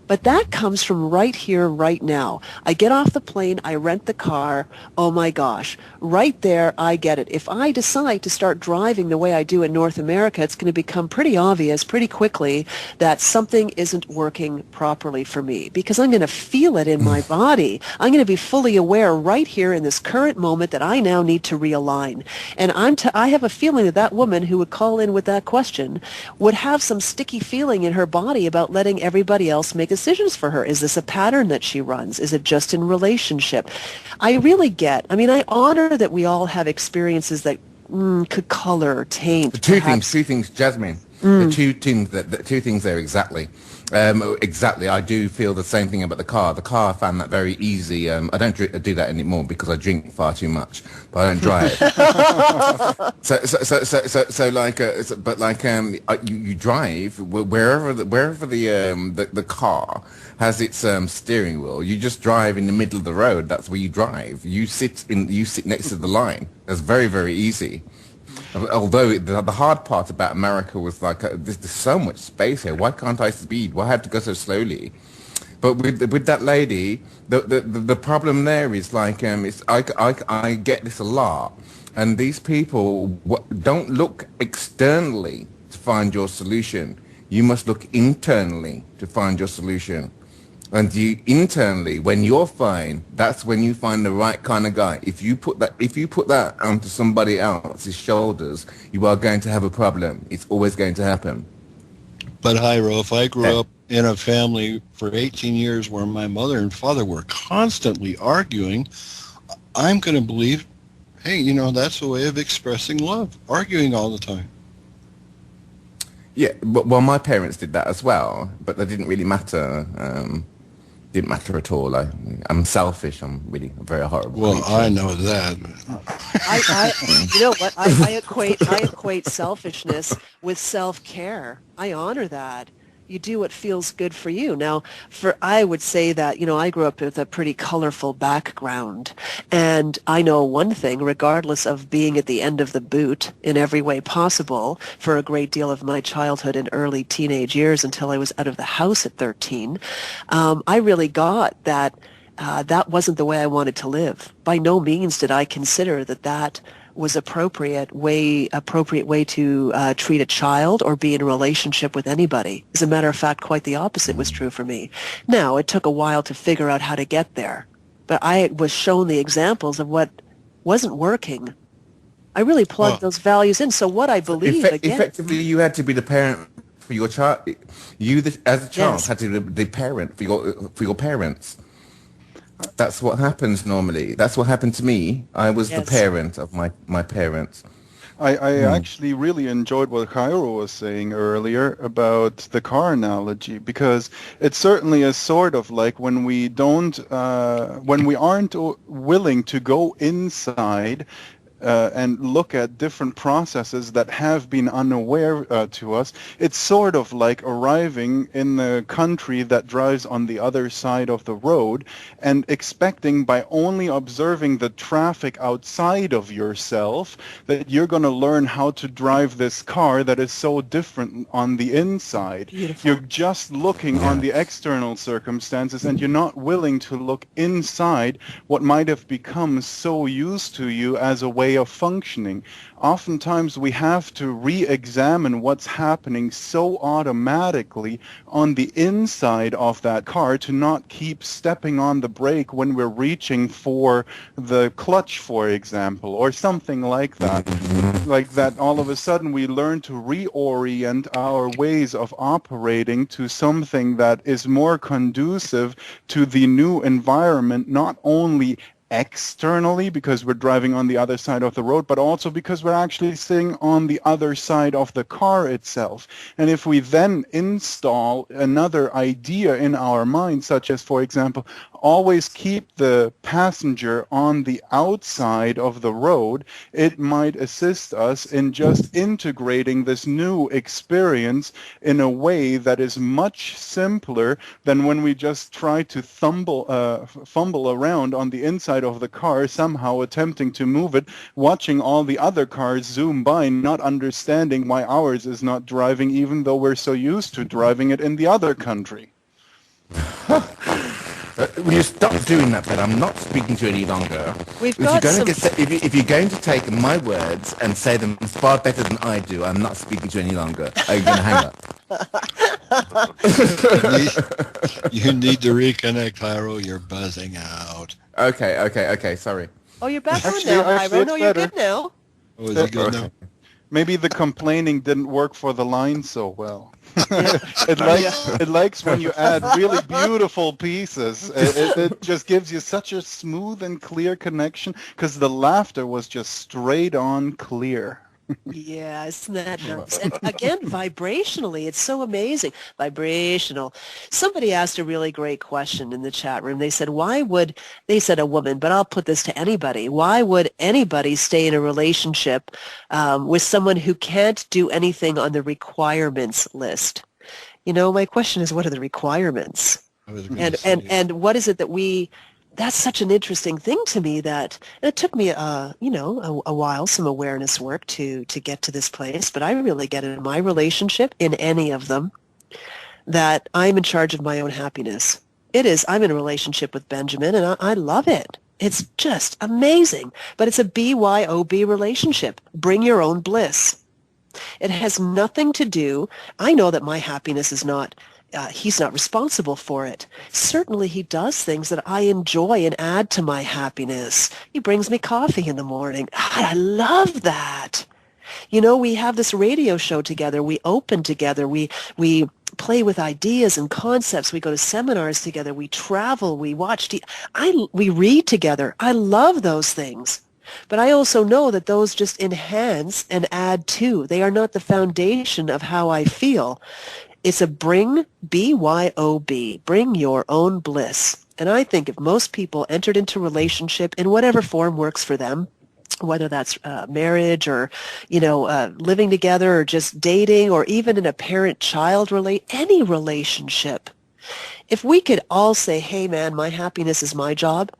But that comes from right here, right now. I get off the plane, I rent the car, oh my gosh. Right there, I get it. If I decide to start driving the way I do in North America, it's going to become pretty obvious pretty quickly that something isn't working properly for me, because I'm going to feel it in my body. I'm going to be fully aware right here in this current moment that I now need to realign. And I have a feeling that that woman who would call in with that question would have some sticky feeling in her body about letting everybody else make decisions for her. Is this a pattern that she runs? Is it just in relationship? I honor that we all have experiences that could color, taint. Two things, Jasmine. The two things there exactly. Exactly. I do feel the same thing about the car. The car, I found that very easy. I don't do that anymore because I drink far too much, but I don't drive. You drive wherever the car has its steering wheel. You just drive in the middle of the road. That's where you drive. You sit next to the line. That's very, very easy. Although the hard part about America was there's so much space here. Why can't I speed? Why have to go so slowly? But with that lady, the problem there is I get this a lot, and these people don't look externally to find your solution. You must look internally to find your solution. And you internally, when you're fine, that's when you find the right kind of guy. If you put that onto somebody else's shoulders, you are going to have a problem. It's always going to happen. But Hyro, if I grew up in a family for 18 years where my mother and father were constantly arguing, I'm going to believe, hey, that's a way of expressing love, arguing all the time. Yeah, well, my parents did that as well, but that didn't really matter. Didn't matter at all. I'm selfish. I'm really a very horrible. Well, creature. I know that. You know what? I equate selfishness with self-care. I honor that. You do what feels good for you. Now, I would say that, I grew up with a pretty colorful background. And I know one thing, regardless of being at the end of the boot in every way possible for a great deal of my childhood and early teenage years until I was out of the house at 13, I really got that that wasn't the way I wanted to live. By no means did I consider that was appropriate way to treat a child or be in a relationship with anybody. As a matter of fact, quite the opposite was true for me. Now, it took a while to figure out how to get there, but I was shown the examples of what wasn't working. I really plugged those values in. So what I believe, effectively, you had to be the parent for your child. You, as a child, Yes. had to be the parent for your parents. That's what happens normally. That's what happened to me. I was the parent of my parents. I actually really enjoyed what Cairo was saying earlier about the car analogy, because it certainly is sort of like when we aren't willing to go inside and look at different processes that have been unaware to us, it's sort of like arriving in the country that drives on the other side of the road and expecting by only observing the traffic outside of yourself that you're going to learn how to drive this car that is so different on the inside. Beautiful. You're just looking on the external circumstances, and you're not willing to look inside what might have become so used to you as a way way of functioning. Oftentimes we have to re-examine what's happening so automatically on the inside of that car to not keep stepping on the brake when we're reaching for the clutch, for example, or something like that. Like that, all of a sudden we learn to reorient our ways of operating to something that is more conducive to the new environment, not only externally because we're driving on the other side of the road, but also because we're actually sitting on the other side of the car itself. And if we then install another idea in our mind, such as, for example, always keep the passenger on the outside of the road, it might assist us in just integrating this new experience in a way that is much simpler than when we just try to fumble around on the inside of the car, somehow attempting to move it, watching all the other cars zoom by, not understanding why ours is not driving, even though we're so used to driving it in the other country. Will you stop doing that, Ben? I'm not speaking to you any longer. We've got some... If you're going to take my words and say them far better than I do, I'm not speaking to you any longer. Are you going to hang up? You need to reconnect, Hyro. You're buzzing out. Okay. Sorry. Oh, you're back on now, Hyro. No, you're good now. Oh, is he good now? Maybe the complaining didn't work for the line so well. It likes when you add really beautiful pieces. It just gives you such a smooth and clear connection because the laughter was just straight on clear. Yeah, isn't that nice? And again, vibrationally, it's so amazing. Vibrational. Somebody asked a really great question in the chat room. They said, they said a woman, but I'll put this to anybody. Why would anybody stay in a relationship with someone who can't do anything on the requirements list? You know, my question is, what are the requirements? And what is it that that's such an interesting thing to me that it took me, a while, some awareness work to get to this place. But I really get it in my relationship, in any of them, that I'm in charge of my own happiness. I'm in a relationship with Benjamin, and I love it. It's just amazing. But it's a BYOB relationship. Bring your own bliss. It has nothing to do, I know that my happiness is not, he's not responsible for it. Certainly he does things that I enjoy and add to my happiness. He brings me coffee in the morning. I love that. You know, we have this radio show together. We open together. We play with ideas and concepts. We go to seminars together. We travel. We watch. We read together. I love those things. But I also know that those just enhance and add to. They are not the foundation of how I feel. It's a bring, BYOB, bring your own bliss. And I think if most people entered into a relationship in whatever form works for them, whether that's marriage or, living together or just dating or even in a parent-child any relationship, if we could all say, hey, man, my happiness is my job.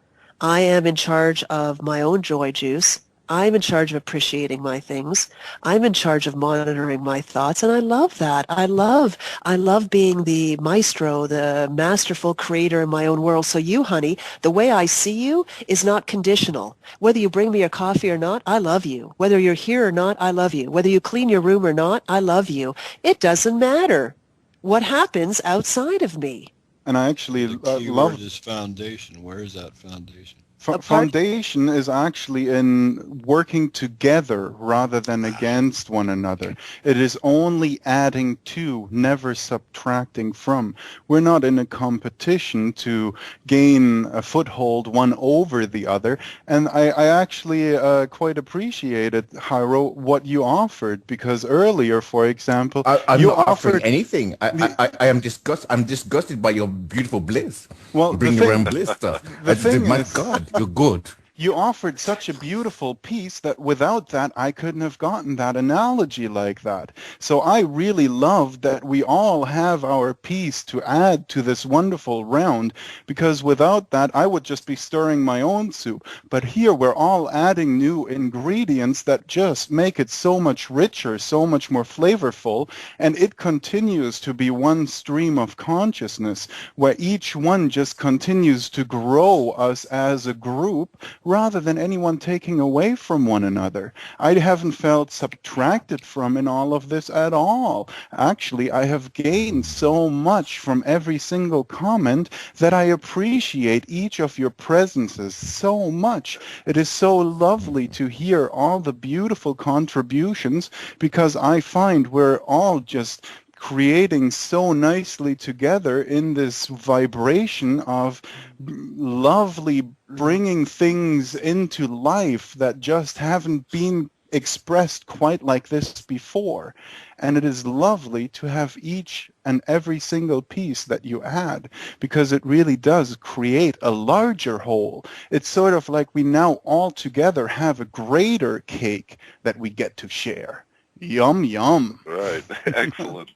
I am in charge of my own joy juice. I'm in charge of appreciating my things. I'm in charge of monitoring my thoughts, and I love that. I love being the maestro, the masterful creator in my own world. So you, honey, the way I see you is not conditional. Whether you bring me a coffee or not, I love you. Whether you're here or not, I love you. Whether you clean your room or not, I love you. It doesn't matter what happens outside of me. And I actually love this foundation. Where is that foundation? Foundation is actually in working together rather than against one another. It is only adding to, never subtracting from. We're not in a competition to gain a foothold one over the other. And I actually quite appreciated, Hyro, what you offered, because earlier, for example, I'm you not offering offered anything. I'm disgusted by your beautiful bliss. Well, bring your own bliss stuff. My God. You're good. You offered such a beautiful piece that without that, I couldn't have gotten that analogy like that. So I really love that we all have our piece to add to this wonderful round, because without that, I would just be stirring my own soup. But here we're all adding new ingredients that just make it so much richer, so much more flavorful, and it continues to be one stream of consciousness where each one just continues to grow us as a group rather than anyone taking away from one another. I haven't felt subtracted from in all of this at all. Actually, I have gained so much from every single comment that I appreciate each of your presences so much. It is so lovely to hear all the beautiful contributions, because I find we're all just creating so nicely together in this vibration of lovely bringing things into life that just haven't been expressed quite like this before. And it is lovely to have each and every single piece that you add, because it really does create a larger whole. It's sort of like we now all together have a greater cake that we get to share. Yum, yum. Right. Excellent.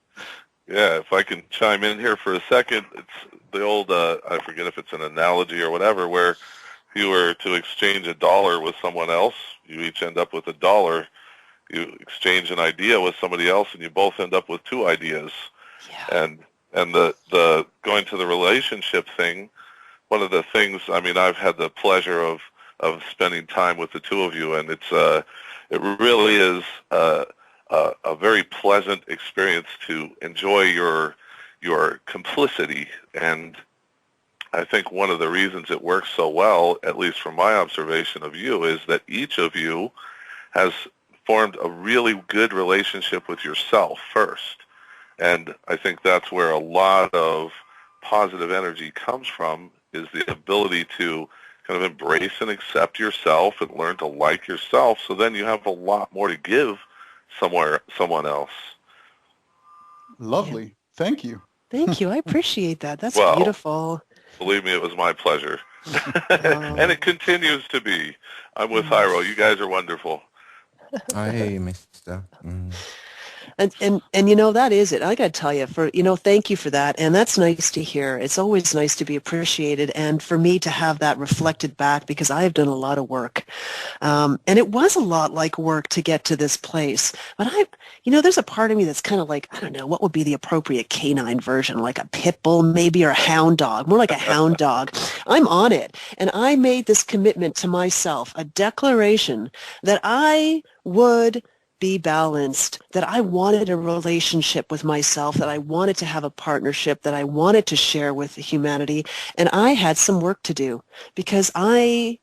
Yeah, if I can chime in here for a second, it's the old, I forget if it's an analogy or whatever, where if you were to exchange $1 with someone else, you each end up with $1. You exchange an idea with somebody else, and you both end up with 2 ideas. Yeah. And the going to the relationship thing, one of the things, I mean, I've had the pleasure of spending time with the 2 of you, and it really is a very pleasant experience to enjoy your complicity. And I think one of the reasons it works so well, at least from my observation of you, is that each of you has formed a really good relationship with yourself first. And I think that's where a lot of positive energy comes from, is the ability to kind of embrace and accept yourself and learn to like yourself, so then you have a lot more to give someone else. Lovely. Yeah. Thank you. Thank you. I appreciate that. That's Well, beautiful. Believe me, it was my pleasure. Oh. And it continues to be. I'm with Hyro. You guys are wonderful. Hey, mister. And you know, that is it. I got to tell you, thank you for that. And that's nice to hear. It's always nice to be appreciated, and for me to have that reflected back, because I have done a lot of work. And it was a lot like work to get to this place. But there's a part of me that's kind of like, I don't know, what would be the appropriate canine version, like a pit bull maybe, or a hound dog, more like a hound dog. I'm on it. And I made this commitment to myself, a declaration that I would be balanced, that I wanted a relationship with myself, that I wanted to have a partnership, that I wanted to share with humanity. And I had some work to do, because I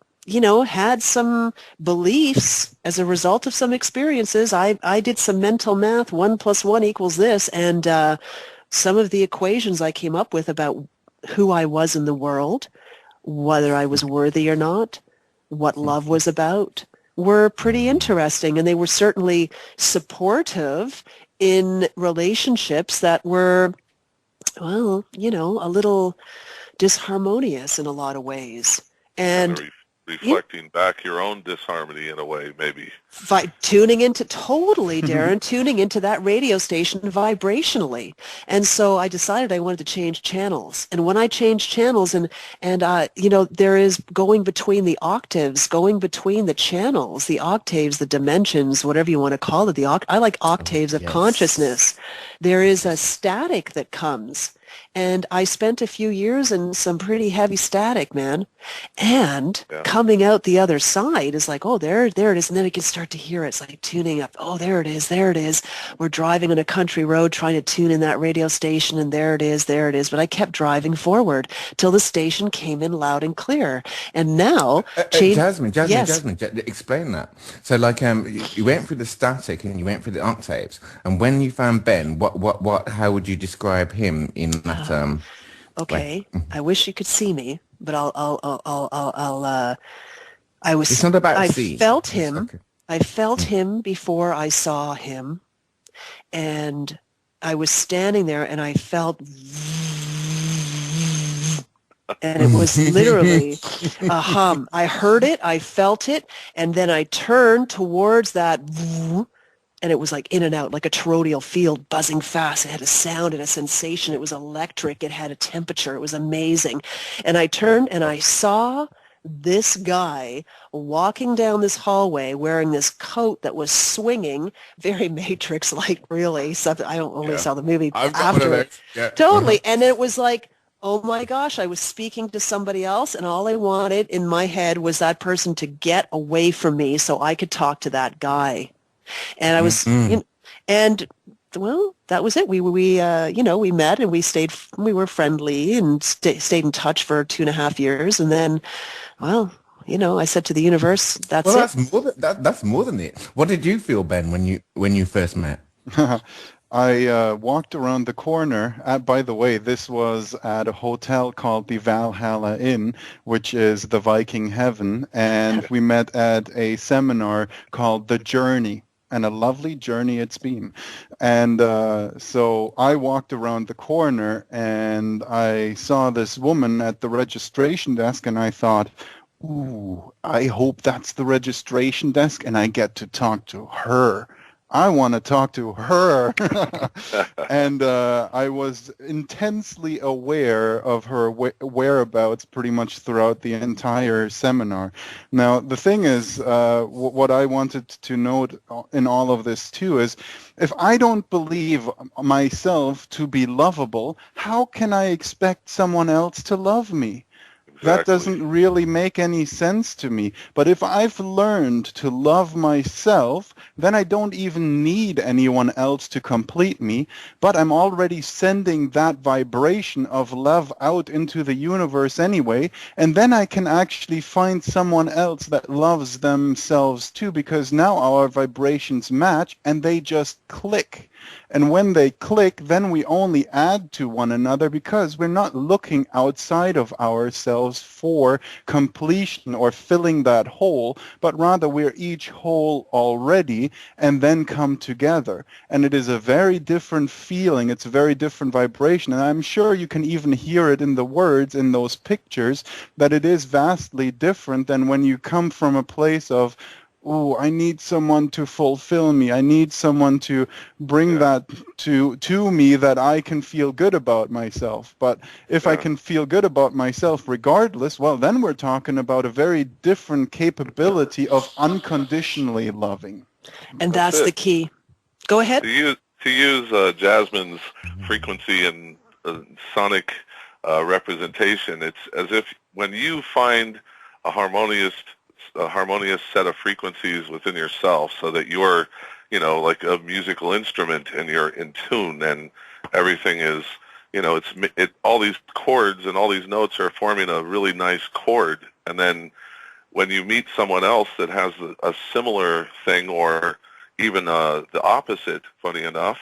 had some beliefs as a result of some experiences. I did some mental math, 1 + 1 = this, and some of the equations I came up with about who I was in the world, whether I was worthy or not, what love was about, were pretty interesting, and they were certainly supportive in relationships that were, well, a little disharmonious in a lot of ways. And reflecting back your own disharmony in a way, maybe. Tuning into, totally, Darren, tuning into that radio station vibrationally. And so I decided I wanted to change channels. And when I changed channels, and there is going between the octaves, going between the channels, the octaves, the dimensions, whatever you want to call it, I like octaves of consciousness. There is a static that comes. And I spent a few years in some pretty heavy static, man. And coming out the other side is like, oh, there it is. And then I can start to hear it. It's like tuning up. Oh, there it is. We're driving on a country road trying to tune in that radio station, and there it is. But I kept driving forward till the station came in loud and clear. And now, Jasmine, yes. Explain that. So, like, you went through the static and you went through the octaves, and when you found Ben, how would you describe him in that? Okay, I wish you could see me, but It's not about I seeing. felt him. Okay. I felt him before I saw him, and I was standing there, and I felt, and it was literally a hum. I heard it, I felt it, and then I turned towards that, and it was like in and out, like a toroidal field buzzing fast. It had a sound and a sensation. It was electric. It had a temperature. It was amazing. And I turned and I saw this guy walking down this hallway wearing this coat that was swinging, very Matrix-like, really. Something I don't only saw the movie I've got after one of it. those. Yeah. Totally. And it was like, oh my gosh, I was speaking to somebody else and all I wanted in my head was that person to get away from me so I could talk to that guy. And I was, Mm-hmm. and well, that was it. We met and we were friendly and stayed in touch for 2.5 years. And then, well, I said to the universe, that's Well, it. that's more than it. What did you feel, Ben, when you first met? I walked around the corner. By the way, this was at a hotel called the Valhalla Inn, which is the Viking heaven, and we met at a seminar called The Journey, and a lovely journey it's been. And so I walked around the corner, and I saw this woman at the registration desk, and I thought, ooh, I hope that's the registration desk, and I get to talk to her. I want to talk to her. And I was intensely aware of her whereabouts pretty much throughout the entire seminar. Now, the thing is, what I wanted to note in all of this too is, if I don't believe myself to be lovable, how can I expect someone else to love me? That Exactly. doesn't really make any sense to me. But if I've learned to love myself, then I don't even need anyone else to complete me, but I'm already sending that vibration of love out into the universe anyway, and then I can actually find someone else that loves themselves too, because now our vibrations match and they just click. And when they click, then we only add to one another because we're not looking outside of ourselves for completion or filling that hole, but rather we're each whole already and then come together. And it is a very different feeling. It's a very different vibration. And I'm sure you can even hear it in the words in those pictures that it is vastly different than when you come from a place of, oh, I need someone to fulfill me. I need someone to bring that to me that I can feel good about myself. But if I can feel good about myself regardless, well, then we're talking about a very different capability of unconditionally loving. And that's the key. Go ahead. To use Jasmine's frequency and sonic representation, it's as if when you find a harmonious set of frequencies within yourself, so that you're, like a musical instrument and you're in tune and everything is, all these chords and all these notes are forming a really nice chord. And then when you meet someone else that has a similar thing or even the opposite, funny enough,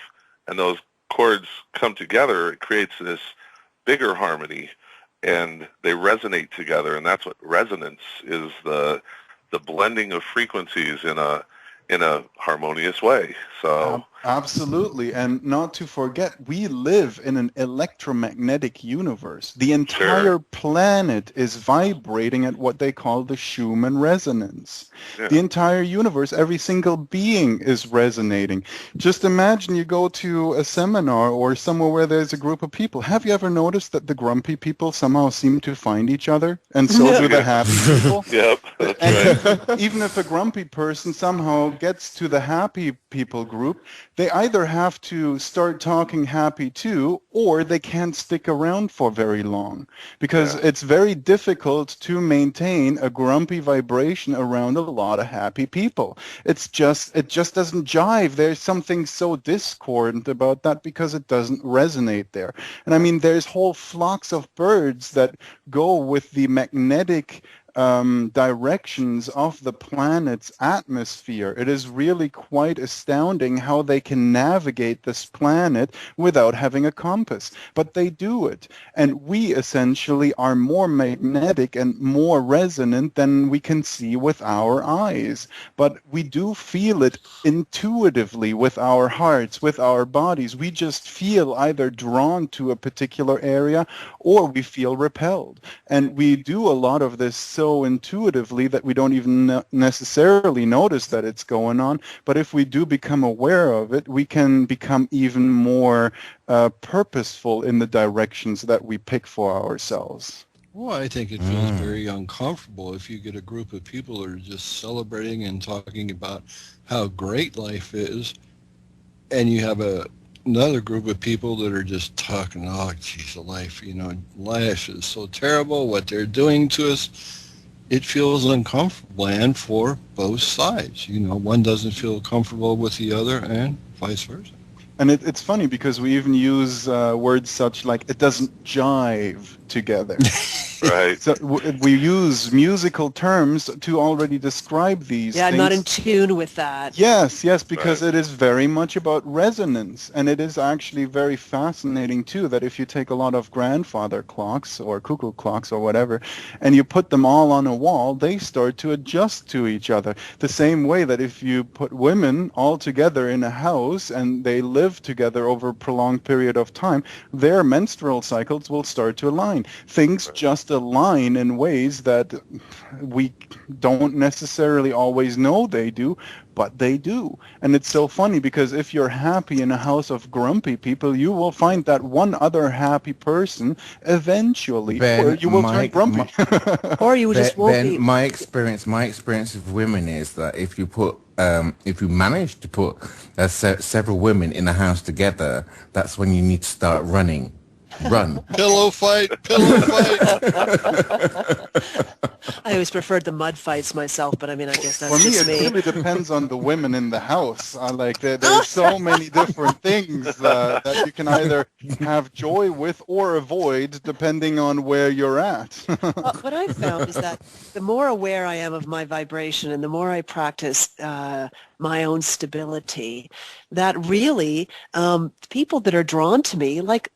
and those chords come together, it creates this bigger harmony and they resonate together, and that's what resonance is, the blending of frequencies in a harmonious way. So absolutely. And not to forget, we live in an electromagnetic universe. The entire planet is vibrating at what they call the Schumann resonance. Yeah. The entire universe, every single being is resonating. Just imagine you go to a seminar or somewhere where there's a group of people. Have you ever noticed that the grumpy people somehow seem to find each other? And so do the happy people? Yep, that's right. Even if a grumpy person somehow gets to the happy people group, they either have to start talking happy too, or they can't stick around for very long, because it's very difficult to maintain a grumpy vibration around a lot of happy people. It just doesn't jive. There's something so discordant about that because it doesn't resonate there. And I mean, there's whole flocks of birds that go with the magnetic directions of the planet's atmosphere. It is really quite astounding how they can navigate this planet without having a compass, but they do it. And we essentially are more magnetic and more resonant than we can see with our eyes, but we do feel it intuitively with our hearts, with our bodies. We just feel either drawn to a particular area or we feel repelled. And we do a lot of this so intuitively that we don't even necessarily notice that it's going on. But if we do become aware of it, we can become even more purposeful in the directions that we pick for ourselves. Well, I think it feels very uncomfortable if you get a group of people that are just celebrating and talking about how great life is, and you have a another group of people that are just talking, oh, geez, life, life is so terrible, what they're doing to us. It feels uncomfortable, and for both sides. One doesn't feel comfortable with the other, and vice versa. And it's funny because we even use words such like it doesn't jive together. Right. So we use musical terms to already describe these Yeah, I'm things. not in tune with that. Yes, because Right. it is very much about resonance. And it is actually very fascinating, too, that if you take a lot of grandfather clocks or cuckoo clocks or whatever, and you put them all on a wall, they start to adjust to each other. The same way that if you put women all together in a house and they live together over a prolonged period of time, their menstrual cycles will start to align. Things just align in ways that we don't necessarily always know they do, but they do. And it's so funny because if you're happy in a house of grumpy people, you will find that one other happy person eventually, or Ben, you will turn grumpy. Or you just won't Ben, be. my experience with women is that if you manage to put several women in a house together, that's when you need to start running. Run. Pillow fight, pillow fight. I always preferred the mud fights myself, but I mean, I guess For that's me, just it me. really depends on the women in the house. There's so many different things that you can either have joy with or avoid depending on where you're at. What I've found is that the more aware I am of my vibration and the more I practice my own stability, that really people that are drawn to me, like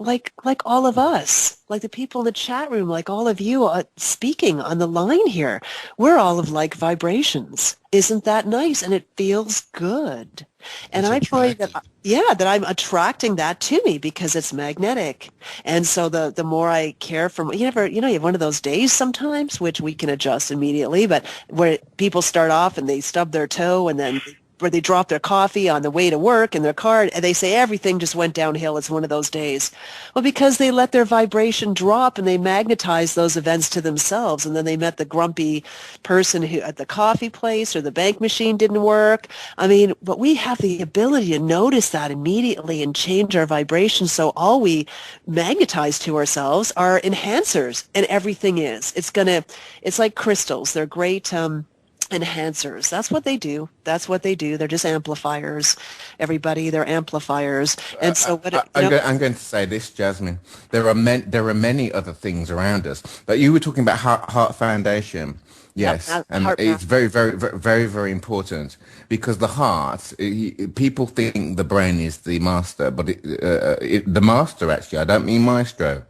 all of us, like the people in the chat room, like all of you speaking on the line here, we're all of like vibrations. Isn't that nice? And it feels good. And It's I find that, attractive. that I'm attracting that to me because it's magnetic. And so the more I care for, you have one of those days sometimes, which we can adjust immediately, but where people start off and they stub their toe and then where they drop their coffee on the way to work in their car and they say everything just went downhill. It's one of those days. Well, because they let their vibration drop and they magnetize those events to themselves. And then they met the grumpy person who at the coffee place or the bank machine didn't work. I mean, but we have the ability to notice that immediately and change our vibration. So all we magnetize to ourselves are enhancers, and everything is. It's like crystals. They're great enhancers. That's what they do. That's what they do. They're just amplifiers. Everybody, they're amplifiers. And so I'm going to say this, Jasmine. There are many other things around us. But you were talking about Heart Foundation. Yes, Yep, and heart it's very, very, very, very, very important because the heart. People think the brain is the master, but the master actually. I don't mean maestro.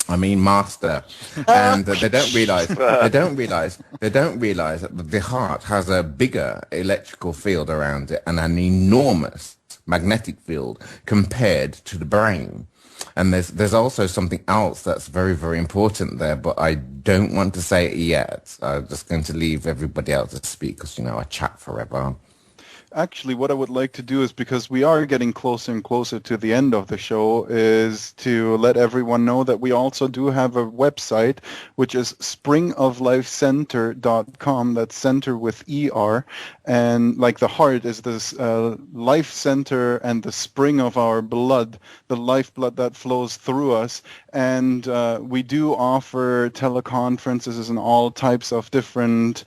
I mean master, and they don't realize that the heart has a bigger electrical field around it and an enormous magnetic field compared to the brain. And there's also something else that's very, very important there, but I don't want to say it yet. I'm just going to leave everybody else to speak because, I chat forever. Actually, what I would like to do is, because we are getting closer and closer to the end of the show, is to let everyone know that we also do have a website, which is springoflifecenter.com. That's center with ER. And like the heart is this life center and the spring of our blood, the lifeblood that flows through us. And we do offer teleconferences and all types of different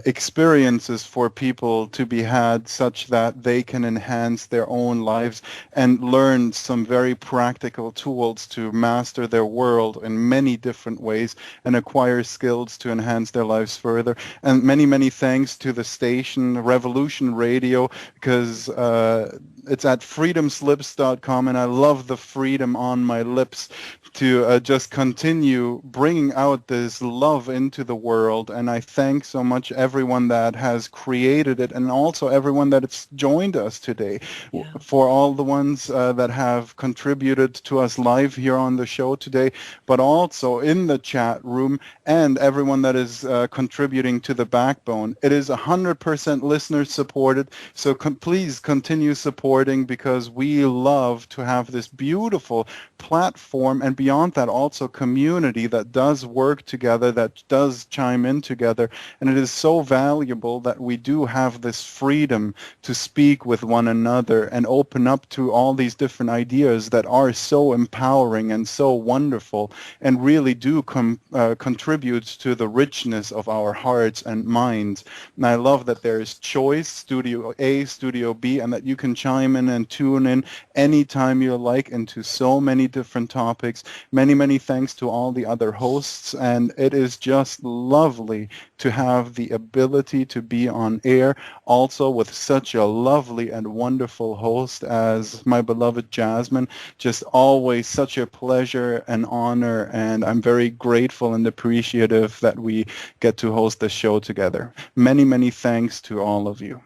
experiences for people to be had such that they can enhance their own lives and learn some very practical tools to master their world in many different ways and acquire skills to enhance their lives further. And many, many thanks to the station Revolution Radio, because it's at freedomslips.com, and I love the freedom on my lips to just continue bringing out this love into the world. And I thank so much everyone that has created it and also everyone that has joined us today. Yeah. For all the ones that have contributed to us live here on the show today, but also in the chat room, and everyone that is contributing to the backbone. It is 100% listener supported, so please continue supporting, because we love to have this beautiful platform, and beyond that also community that does work together, that does chime in together. And it is so valuable that we do have this freedom to speak with one another and open up to all these different ideas that are so empowering and so wonderful and really do contribute to the richness of our hearts and minds. And I love that there is choice, Studio A, Studio B, and that you can chime in and tune in anytime you like into so many different topics. Many, many thanks to all the other hosts, and it is just lovely to have the ability to be on air also with such a lovely and wonderful host as my beloved Jasmine. Just always such a pleasure and honor, and I'm very grateful and appreciative that we get to host the show together. Many, many thanks to all of you.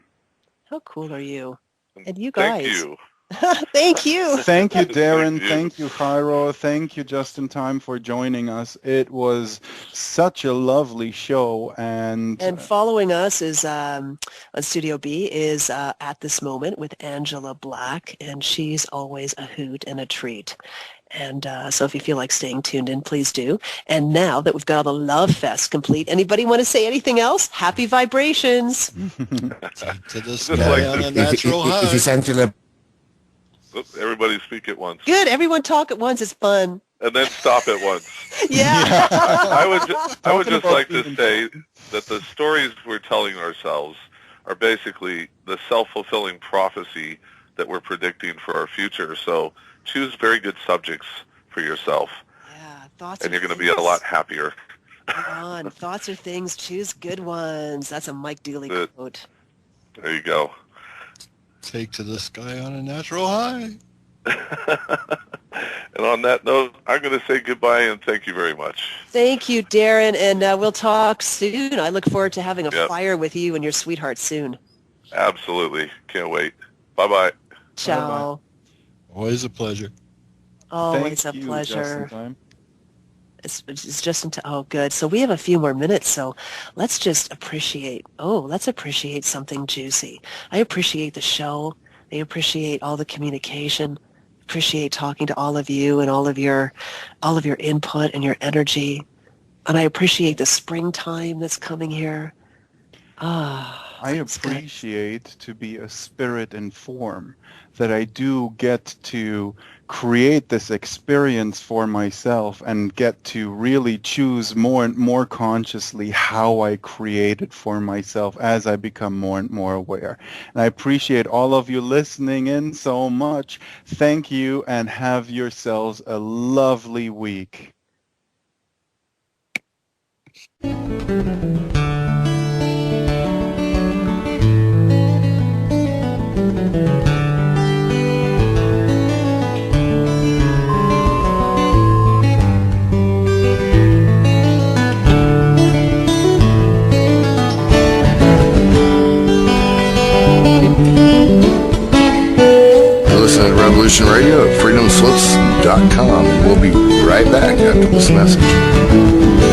How cool are you? And you guys. Thank you. Thank you. Thank you, Darren. Thank you. Thank you, Jairo. Thank you, Just in Time, for joining us. It was such a lovely show. And following us is on Studio B is At This Moment with Angela Black, and she's always a hoot and a treat. And so if you feel like staying tuned in, please do. And now that we've got all the Love Fest complete, anybody want to say anything else? Happy vibrations. Take to the Just sky like on a If natural high. it's Angela, Oops, everybody speak at once. Good. Everyone talk at once. It's fun. And then stop at once. Yeah. I would just about like to being- say that the stories we're telling ourselves are basically the self-fulfilling prophecy that we're predicting for our future. So choose very good subjects for yourself, Yeah. Thoughts and are you're going to be a lot happier. Come on. Thoughts are things. Choose good ones. That's a Mike Dooley Good. quote. There you go. Take to the sky on a natural high. And on that note, I'm going to say goodbye and thank you very much. Thank you, Darren, and we'll talk soon. I look forward to having a Yep. fire with you and your sweetheart soon. Absolutely. Can't wait. Bye-bye. Ciao. Always a pleasure. Always Thank a you, pleasure. Just in Time. It's just into, oh, good. So we have a few more minutes, so let's just appreciate, let's appreciate something juicy. I appreciate the show. I appreciate all the communication. Appreciate talking to all of you and all of your input and your energy. And I appreciate the springtime that's coming here. I it's good. appreciate to be a spirit in form, that I do get to create this experience for myself and get to really choose more and more consciously how I create it for myself as I become more and more aware. And I appreciate all of you listening in so much. Thank you, and have yourselves a lovely week. You're listening to Revolution Radio at freedomslips.com. We'll be right back after this message.